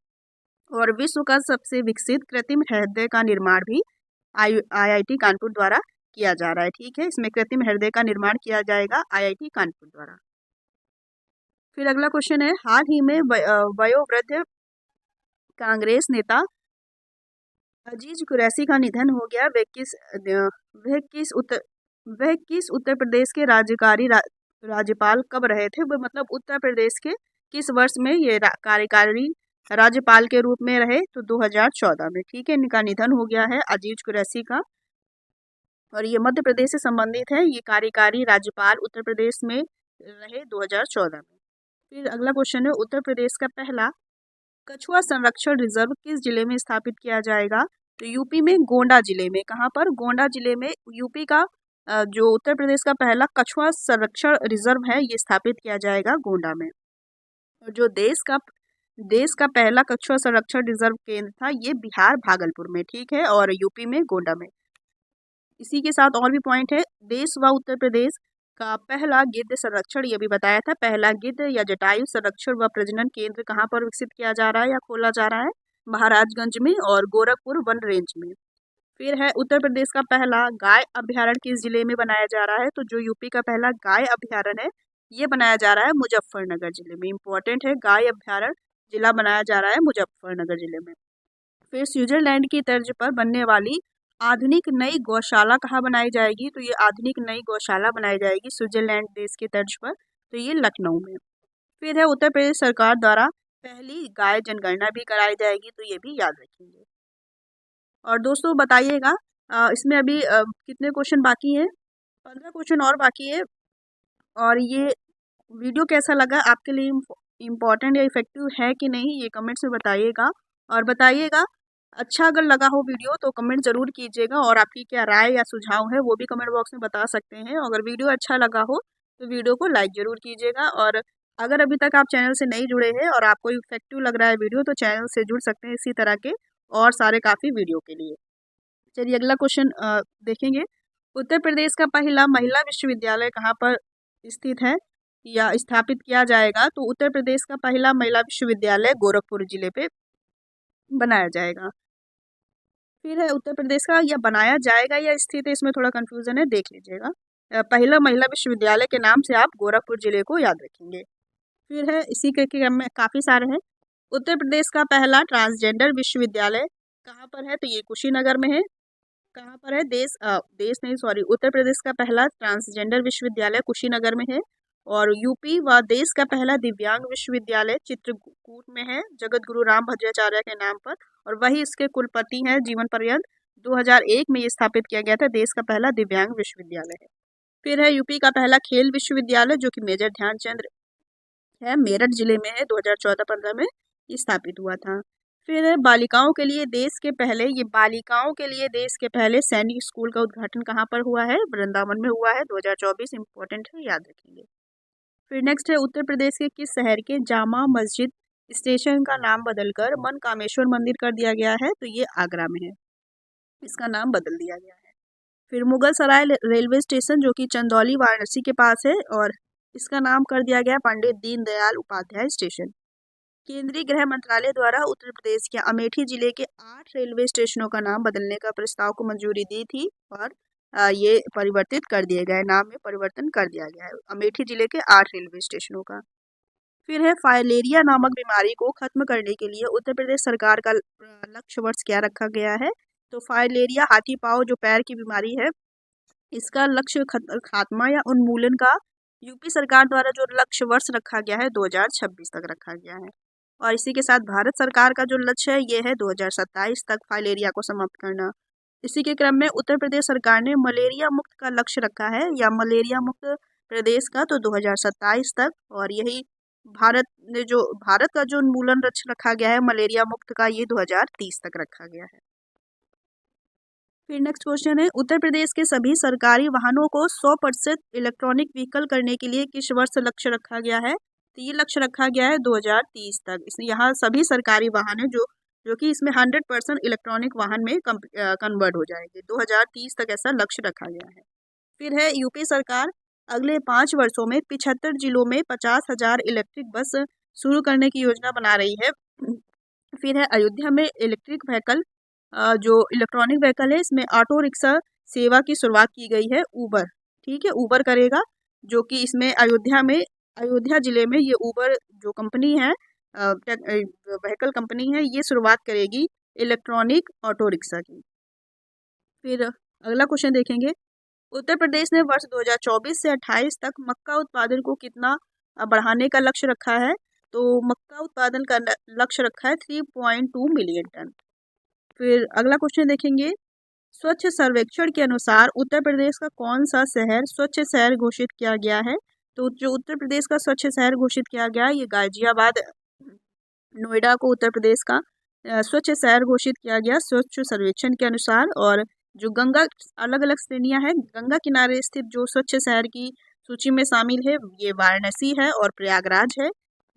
और विश्व का सबसे विकसित कृत्रिम हृदय का निर्माण भी IIT कानपुर द्वारा किया जा रहा है। ठीक है, इसमें कृत्रिम हृदय का निर्माण किया जाएगा IIT कानपुर द्वारा। फिर अगला क्वेश्चन है, हाल ही में वयोवृद्ध कांग्रेस नेता अजीज कुरैशी का निधन हो गया। वह किस उत्तर प्रदेश के राज्यपाल कब रहे थे? वह मतलब उत्तर प्रदेश के किस वर्ष में ये कार्यकारी राज्यपाल के रूप में रहे? तो 2014 में। ठीक है, इनका निधन हो गया है अजीज कुरैशी का, और ये मध्य प्रदेश से संबंधित है। ये कार्यकारी राज्यपाल उत्तर प्रदेश में रहे 2014 में। फिर अगला क्वेश्चन है, उत्तर प्रदेश का पहला कछुआ संरक्षण रिजर्व किस जिले में स्थापित किया जाएगा? तो यूपी में गोंडा जिले में। कहाँ पर? गोंडा जिले में यूपी का जो उत्तर प्रदेश का पहला कछुआ संरक्षण रिजर्व है, ये स्थापित किया जाएगा गोंडा में। और जो देश का पहला कछुआ संरक्षण रिजर्व केंद्र था, ये बिहार भागलपुर में। ठीक है, और यूपी में गोंडा में। इसी के साथ और भी पॉइंट है, देश व उत्तर प्रदेश का पहला गिद्ध संरक्षण, ये भी बताया था, पहला गिद्ध या जटायु संरक्षण व प्रजनन केंद्र कहाँ पर विकसित किया जा रहा है या खोला जा रहा है? महाराजगंज में और गोरखपुर वन रेंज में। फिर है, उत्तर प्रदेश का पहला गाय अभ्यारण्य किस जिले में बनाया जा रहा है? तो जो यूपी का पहला गाय अभ्यारण्य है, ये बनाया जा रहा है मुजफ्फरनगर जिले में। इंपॉर्टेंट है, गाय अभ्यारण्य जिला बनाया जा रहा है मुजफ्फरनगर जिले में। फिर स्विट्जरलैंड की तर्ज पर बनने वाली आधुनिक नई गौशाला कहाँ बनाई जाएगी? तो ये आधुनिक नई गौशाला बनाई जाएगी स्विट्जरलैंड देश की तर्ज पर, तो ये लखनऊ में। फिर है, उत्तर प्रदेश सरकार द्वारा पहली गाय जनगणना भी कराई जाएगी, तो ये भी याद रखेंगे। और दोस्तों बताइएगा, इसमें अभी कितने क्वेश्चन बाकी हैं? 15 क्वेश्चन और बाकी है। और ये वीडियो कैसा लगा, आपके लिए इम्पोर्टेंट या इफ़ेक्टिव है कि नहीं, ये कमेंट्स में बताइएगा। और बताइएगा अच्छा अगर लगा हो वीडियो तो कमेंट ज़रूर कीजिएगा, और आपकी क्या राय या सुझाव है वो भी कमेंट बॉक्स में बता सकते हैं। अगर वीडियो अच्छा लगा हो तो वीडियो को लाइक ज़रूर कीजिएगा। और अगर अभी तक आप चैनल से नहीं जुड़े हैं और आपको इफेक्टिव लग रहा है वीडियो, तो चैनल से जुड़ सकते हैं इसी तरह के और सारे काफ़ी वीडियो के लिए। चलिए अगला क्वेश्चन देखेंगे। उत्तर प्रदेश का पहला महिला विश्वविद्यालय कहाँ पर स्थित है या स्थापित किया जाएगा? तो उत्तर प्रदेश का पहला महिला विश्वविद्यालय गोरखपुर जिले पे बनाया जाएगा। फिर है उत्तर प्रदेश का, या बनाया जाएगा या स्थित है, इसमें थोड़ा कंफ्यूजन है, देख लीजिएगा। पहला महिला विश्वविद्यालय के नाम से आप गोरखपुर जिले को याद रखेंगे। फिर है इसी के क्रम में काफ़ी सारे हैं। उत्तर प्रदेश का पहला ट्रांसजेंडर विश्वविद्यालय कहाँ पर है? तो ये कुशीनगर में है। कहाँ पर है? देश नहीं, सॉरी, उत्तर प्रदेश का पहला ट्रांसजेंडर विश्वविद्यालय कुशीनगर में है। और यूपी व देश का पहला दिव्यांग विश्वविद्यालय चित्रकूट में है, जगत गुरु राम भद्राचार्य के नाम पर। और वही इसके कुलपति हैं जीवन पर्यंत। 2001 में ये स्थापित किया गया था, देश का पहला दिव्यांग विश्वविद्यालय है। फिर है यूपी का पहला खेल विश्वविद्यालय, जो कि मेजर ध्यानचंद है, मेरठ जिले में है, 2014-15 में ये स्थापित हुआ था। फिर है बालिकाओं के लिए देश के पहले, ये बालिकाओं के लिए देश के पहले सैनिक स्कूल का उद्घाटन कहाँ पर हुआ है? वृंदावन में हुआ है, 2024, इंपॉर्टेंट है, याद रखेंगे। फिर नेक्स्ट है उत्तर प्रदेश के किस शहर के जामा मस्जिद स्टेशन का नाम बदलकर मन कामेश्वर मंदिर कर दिया गया है? तो ये आगरा में है, इसका नाम बदल दिया गया है। फिर मुगल सराय रेलवे स्टेशन, जो कि चंदौली वाराणसी के पास है, और इसका नाम कर दिया गया पंडित दीनदयाल उपाध्याय स्टेशन। केंद्रीय गृह मंत्रालय द्वारा उत्तर प्रदेश के अमेठी जिले के 8 रेलवे स्टेशनों का नाम बदलने का प्रस्ताव को मंजूरी दी थी, और ये परिवर्तित कर दिए गए, नाम में परिवर्तन कर दिया गया है अमेठी जिले के 8 रेलवे स्टेशनों का। फिर है फाइलेरिया नामक बीमारी को खत्म करने के लिए उत्तर प्रदेश सरकार का लक्ष्य वर्ष क्या रखा गया है? तो फाइलेरिया हाथी पाँव जो पैर की बीमारी है, इसका लक्ष्य खात्मा या उन्मूलन का यूपी सरकार द्वारा जो लक्ष्य वर्ष रखा गया है 2026 तक रखा गया है। और इसी के साथ भारत सरकार का जो लक्ष्य है ये है 2027 तक फाइलेरिया को समाप्त करना। इसी के क्रम में उत्तर प्रदेश सरकार ने मलेरिया मुक्त का लक्ष्य रखा है, या मलेरिया मुक्त प्रदेश का, तो 2027 तक। और यही भारत का जो उन्मूलन लक्ष्य रखा गया है मलेरिया मुक्त का, ये 2030 तक रखा गया है। फिर नेक्स्ट क्वेश्चन है उत्तर प्रदेश के सभी सरकारी वाहनों को 100% इलेक्ट्रॉनिक व्हीकल करने के लिए किस वर्ष लक्ष्य रखा गया है? तो ये लक्ष्य रखा गया है 2030 तक। इसमें यहाँ सभी सरकारी वाहन है जो कि इसमें 100% इलेक्ट्रॉनिक वाहन में कन्वर्ट हो जाएंगे, 2030 तक ऐसा लक्ष्य रखा गया है। फिर है यूपी सरकार अगले 5 वर्षों में 75 जिलों में 50,000 इलेक्ट्रिक बस शुरू करने की योजना बना रही है। फिर है अयोध्या में इलेक्ट्रिक व्हीकल, जो इलेक्ट्रॉनिक व्हीकल है, इसमें ऑटो रिक्शा सेवा की शुरुआत की गई है, ऊबर, ठीक है, ऊबर करेगा, जो कि इसमें अयोध्या जिले में ये ऊबर जो कंपनी है, व्हीकल कंपनी है, ये शुरुआत करेगी इलेक्ट्रॉनिक ऑटो रिक्शा की। फिर अगला क्वेश्चन देखेंगे। उत्तर प्रदेश ने वर्ष 2024 से 28 तक मक्का उत्पादन को कितना बढ़ाने का लक्ष्य रखा है? तो मक्का उत्पादन का लक्ष्य रखा है 3.2 मिलियन टन। फिर अगला क्वेश्चन देखेंगे। स्वच्छ सर्वेक्षण के अनुसार उत्तर प्रदेश का कौन सा शहर स्वच्छ शहर घोषित किया गया है? तो जो उत्तर प्रदेश का स्वच्छ शहर घोषित किया गया है, ये गाजियाबाद, नोएडा को उत्तर प्रदेश का स्वच्छ शहर घोषित किया गया स्वच्छ सर्वेक्षण के अनुसार। और जो गंगा, अलग अलग श्रेणियां हैं, गंगा किनारे स्थित जो स्वच्छ शहर की सूची में शामिल है, ये वाराणसी है और प्रयागराज है।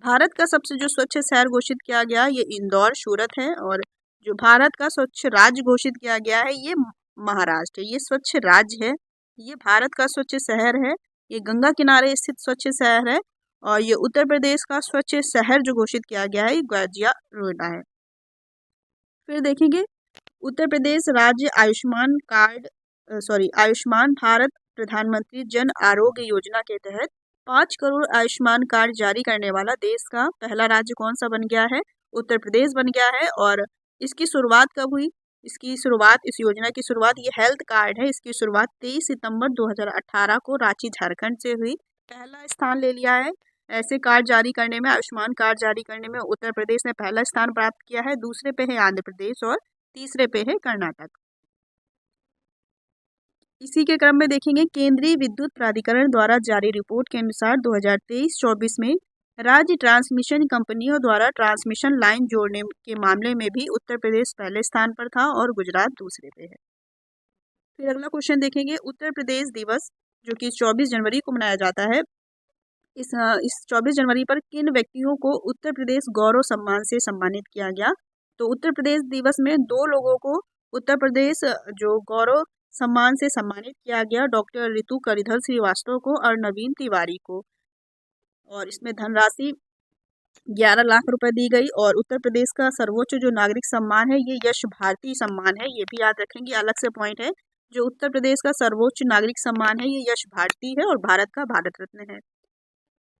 भारत का सबसे जो स्वच्छ शहर घोषित किया गया ये इंदौर, सूरत है। और जो भारत का स्वच्छ राज्य घोषित किया गया है ये महाराष्ट्र है। ये स्वच्छ राज्य है, ये भारत का स्वच्छ शहर है, ये गंगा किनारे स्थित स्वच्छ शहर है। और ये उत्तर प्रदेश का स्वच्छ शहर जो घोषित किया गया है ये गाजियाबाद है। फिर देखेंगे उत्तर प्रदेश राज्य आयुष्मान भारत प्रधानमंत्री जन आरोग्य योजना के तहत 5 करोड़ आयुष्मान कार्ड जारी करने वाला देश का पहला राज्य कौन सा बन गया है? उत्तर प्रदेश बन गया है। और इसकी शुरुआत कब हुई? इस योजना की शुरुआत, ये हेल्थ कार्ड है, इसकी शुरुआत 23 सितंबर 2018 को रांची, झारखंड से हुई। पहला स्थान ले लिया है ऐसे कार्ड जारी करने में, आयुष्मान कार्ड जारी करने में उत्तर प्रदेश ने पहला स्थान प्राप्त किया है। दूसरे पे है आंध्र प्रदेश और तीसरे पे है कर्नाटक। इसी के क्रम में देखेंगे केंद्रीय विद्युत प्राधिकरण द्वारा जारी रिपोर्ट के अनुसार 2023-24 में राज्य ट्रांसमिशन कंपनियों द्वारा ट्रांसमिशन लाइन जोड़ने के मामले में भी उत्तर प्रदेश पहले स्थान पर था और गुजरात दूसरे पे है। फिर अगला क्वेश्चन देखेंगे उत्तर प्रदेश दिवस जो कि 24 जनवरी को मनाया जाता है। इस 24 जनवरी पर किन व्यक्तियों को उत्तर प्रदेश गौरव सम्मान से सम्मानित किया गया? तो उत्तर प्रदेश दिवस में 2 लोगों को उत्तर प्रदेश जो गौरव सम्मान से सम्मानित किया गया, डॉक्टर ऋतु करिधर श्रीवास्तव को और नवीन तिवारी को। और इसमें धनराशि 11 लाख रुपए दी गई। और उत्तर प्रदेश का सर्वोच्च जो नागरिक सम्मान है ये यश भारती सम्मान है, ये भी याद रखेंगे, अलग से पॉइंट है। जो उत्तर प्रदेश का सर्वोच्च नागरिक सम्मान है ये यश भारती है और भारत का भारत रत्न है।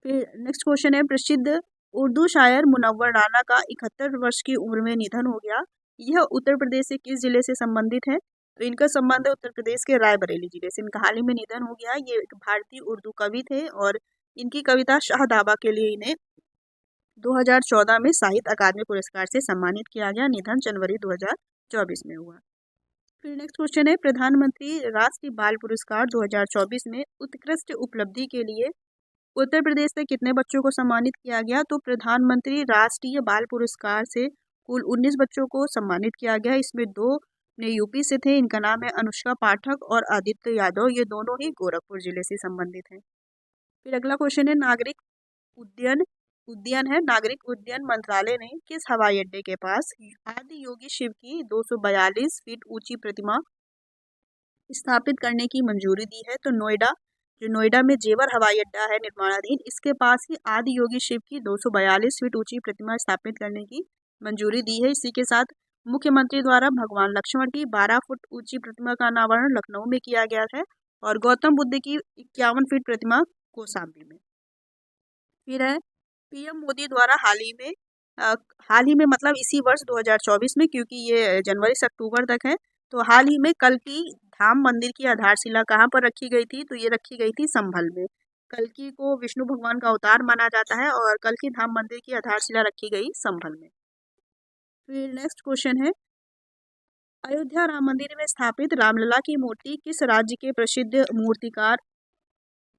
फिर नेक्स्ट क्वेश्चन है प्रसिद्ध उर्दू शायर मुनव्वर राना का 71 वर्ष की उम्र में निधन हो गया। यह उत्तर प्रदेश से किस जिले से संबंधित है? तो इनका संबंध है उत्तर प्रदेश के रायबरेली जिले से। इनका हाल ही में निधन हो गया। ये एक भारतीय उर्दू कवि थे और इनकी कविता शाहदाबा के लिए इन्हें 2014 में साहित्य अकादमी पुरस्कार से सम्मानित किया गया। निधन जनवरी 2024 में हुआ। फिर नेक्स्ट क्वेश्चन है प्रधानमंत्री राष्ट्रीय बाल पुरस्कार 2024 में उत्कृष्ट उपलब्धि के लिए उत्तर प्रदेश से कितने बच्चों को सम्मानित किया गया? तो प्रधानमंत्री राष्ट्रीय बाल पुरस्कार से कुल 19 बच्चों को सम्मानित किया गया। इसमें 2 ने यूपी से थे, इनका नाम है अनुष्का पाठक और आदित्य यादव, ये दोनों ही गोरखपुर जिले से संबंधित हैं। फिर अगला क्वेश्चन है नागरिक उद्यान है नागरिक उड्डयन मंत्रालय ने किस हवाई अड्डे के पास आदि योगी शिव की 242 फीट ऊंची प्रतिमा स्थापित करने की मंजूरी दी है? तो नोएडा में जेवर हवाई अड्डा है निर्माणाधीन, इसके पास ही आदि योगी शिव की 242 फीट ऊंची प्रतिमा स्थापित करने की मंजूरी दी है। इसी के साथ मुख्यमंत्री द्वारा भगवान लक्ष्मण की 12 फुट ऊंची प्रतिमा का अनावरण लखनऊ में किया गया है और गौतम बुद्ध की 51 फीट प्रतिमा कौशाम्बी में। फिर है पीएम मोदी द्वारा हाल ही में मतलब इसी वर्ष 2024 में, क्योंकि ये जनवरी से अक्टूबर तक है, तो हाल ही में कल्कि धाम मंदिर की आधारशिला कहाँ पर रखी गई थी? तो ये रखी गई थी संभल में। कल्कि को विष्णु भगवान का अवतार माना जाता है और कल्कि धाम मंदिर की आधारशिला रखी गई संभल में। फिर नेक्स्ट क्वेश्चन है अयोध्या राम मंदिर में स्थापित रामलला की मूर्ति किस राज्य के प्रसिद्ध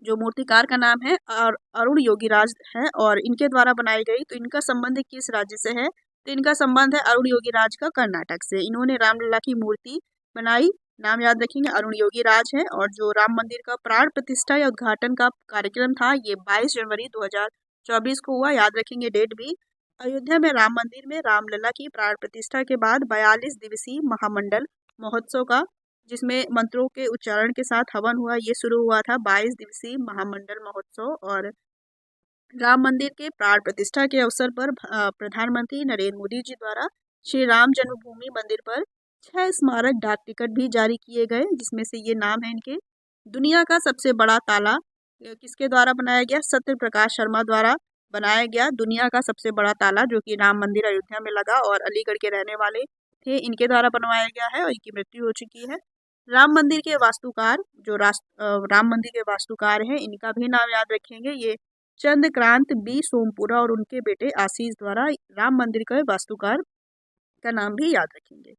मूर्तिकार का नाम है और अरुण योगीराज है और इनके द्वारा बनाई गई। तो इनका संबंध किस राज्य से है? तो इनका संबंध है अरुण योगीराज का कर्नाटक से। इन्होंने रामलला की मूर्ति बनाई, नाम याद रखेंगे, अरुण योगीराज है। और जो राम मंदिर का प्राण प्रतिष्ठा या उद्घाटन का कार्यक्रम था ये 22 जनवरी 2024 को हुआ, याद रखेंगे डेट भी। अयोध्या में राम मंदिर में रामलला की प्राण प्रतिष्ठा के बाद 42 दिवसीय महामंडल महोत्सव का, जिसमें मंत्रों के उच्चारण के साथ हवन हुआ, ये शुरू हुआ था 22 दिवसीय महामंडल महोत्सव। और राम मंदिर के प्राण प्रतिष्ठा के अवसर पर प्रधानमंत्री नरेंद्र मोदी जी द्वारा श्री राम जन्मभूमि मंदिर पर 6 स्मारक डाक टिकट भी जारी किए गए, जिसमें से ये नाम है इनके। दुनिया का सबसे बड़ा ताला किसके द्वारा बनाया गया? सत्य प्रकाश शर्मा द्वारा बनाया गया दुनिया का सबसे बड़ा ताला, जो कि राम मंदिर अयोध्या में लगा और अलीगढ़ के रहने वाले थे, इनके द्वारा बनवाया गया है और इनकी मृत्यु हो चुकी है। राम मंदिर के वास्तुकार राम मंदिर के वास्तुकार हैं, इनका भी नाम याद रखेंगे, ये चंद्रकांत बी सोमपुरा और उनके बेटे आशीष द्वारा राम मंदिर के वास्तुकार का नाम भी याद रखेंगे।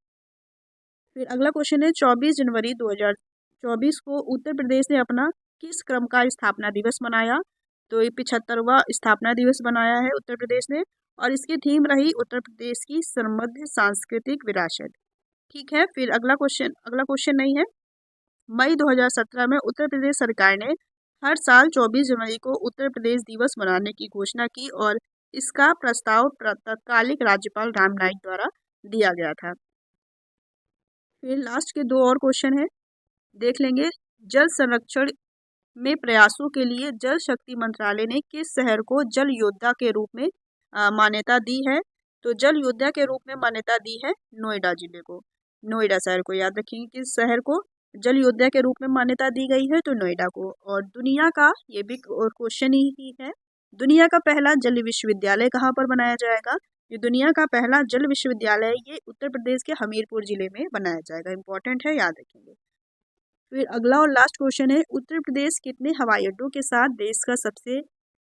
फिर अगला क्वेश्चन है 24 जनवरी 2024 को उत्तर प्रदेश ने अपना किस क्रम का स्थापना दिवस मनाया? तो ये 75वां स्थापना दिवस बनाया है उत्तर प्रदेश ने और इसकी थीम रही उत्तर प्रदेश की समृद्ध सांस्कृतिक विरासत। ठीक है, फिर अगला क्वेश्चन नहीं है। मई 2017 में उत्तर प्रदेश सरकार ने हर साल 24 जनवरी को उत्तर प्रदेश दिवस मनाने की घोषणा की और इसका प्रस्ताव तत्कालीन राज्यपाल राम नाईक द्वारा दिया गया था। फिर लास्ट के 2 और क्वेश्चन है, देख लेंगे। जल संरक्षण में प्रयासों के लिए जल शक्ति मंत्रालय ने किस शहर को जल योद्धा के रूप में मान्यता दी है? तो जल योद्धा के रूप में मान्यता दी है नोएडा जिले को, नोएडा शहर को, याद रखेंगे किस शहर को जल योद्धा के रूप में मान्यता दी गई है? तो नोएडा को। और दुनिया का, ये भी क्वेश्चन ही है, दुनिया का पहला जल विश्वविद्यालय कहाँ पर बनाया जाएगा? ये दुनिया का पहला जल विश्वविद्यालय ये उत्तर प्रदेश के हमीरपुर जिले में बनाया जाएगा, इंपॉर्टेंट है, याद रखेंगे। फिर अगला और लास्ट क्वेश्चन है उत्तर प्रदेश कितने हवाई अड्डों के साथ देश का सबसे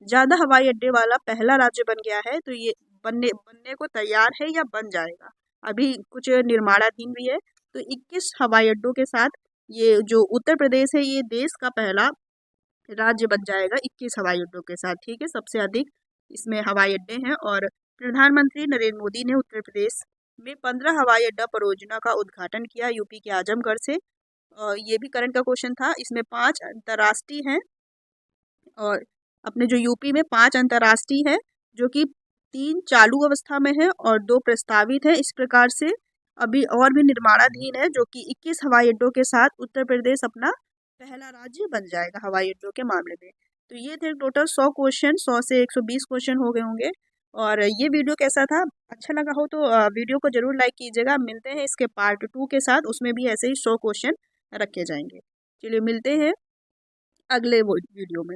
ज़्यादा हवाई अड्डे वाला पहला राज्य बन गया है? तो ये बनने को तैयार है या बन जाएगा, अभी कुछ निर्माणाधीन भी है। तो 21 हवाई अड्डों के साथ ये जो उत्तर प्रदेश है ये देश का पहला राज्य बन जाएगा 21 हवाई अड्डों के साथ। ठीक है, सबसे अधिक इसमें हवाई अड्डे हैं। और प्रधानमंत्री नरेंद्र मोदी ने उत्तर प्रदेश में 15 हवाई अड्डा परियोजना का उद्घाटन किया यूपी के आजमगढ़ से। ये भी करंट का क्वेश्चन था। इसमें 5 अंतर्राष्ट्रीय हैं और अपने जो यूपी में 5 अंतर्राष्ट्रीय है, जो कि 3 चालू अवस्था में है और 2 प्रस्तावित है। इस प्रकार से अभी और भी निर्माणाधीन है, जो कि 21 हवाई अड्डों के साथ उत्तर प्रदेश अपना पहला राज्य बन जाएगा हवाई अड्डों के मामले में। तो ये थे टोटल 100 क्वेश्चन, 100 से 120 क्वेश्चन हो गए होंगे। और ये वीडियो कैसा था, अच्छा लगा हो तो वीडियो को जरूर लाइक कीजिएगा। मिलते हैं इसके पार्ट 2 के साथ, उसमें भी ऐसे ही 100 क्वेश्चन रखे जाएंगे। चलिए मिलते हैं अगले वीडियो में।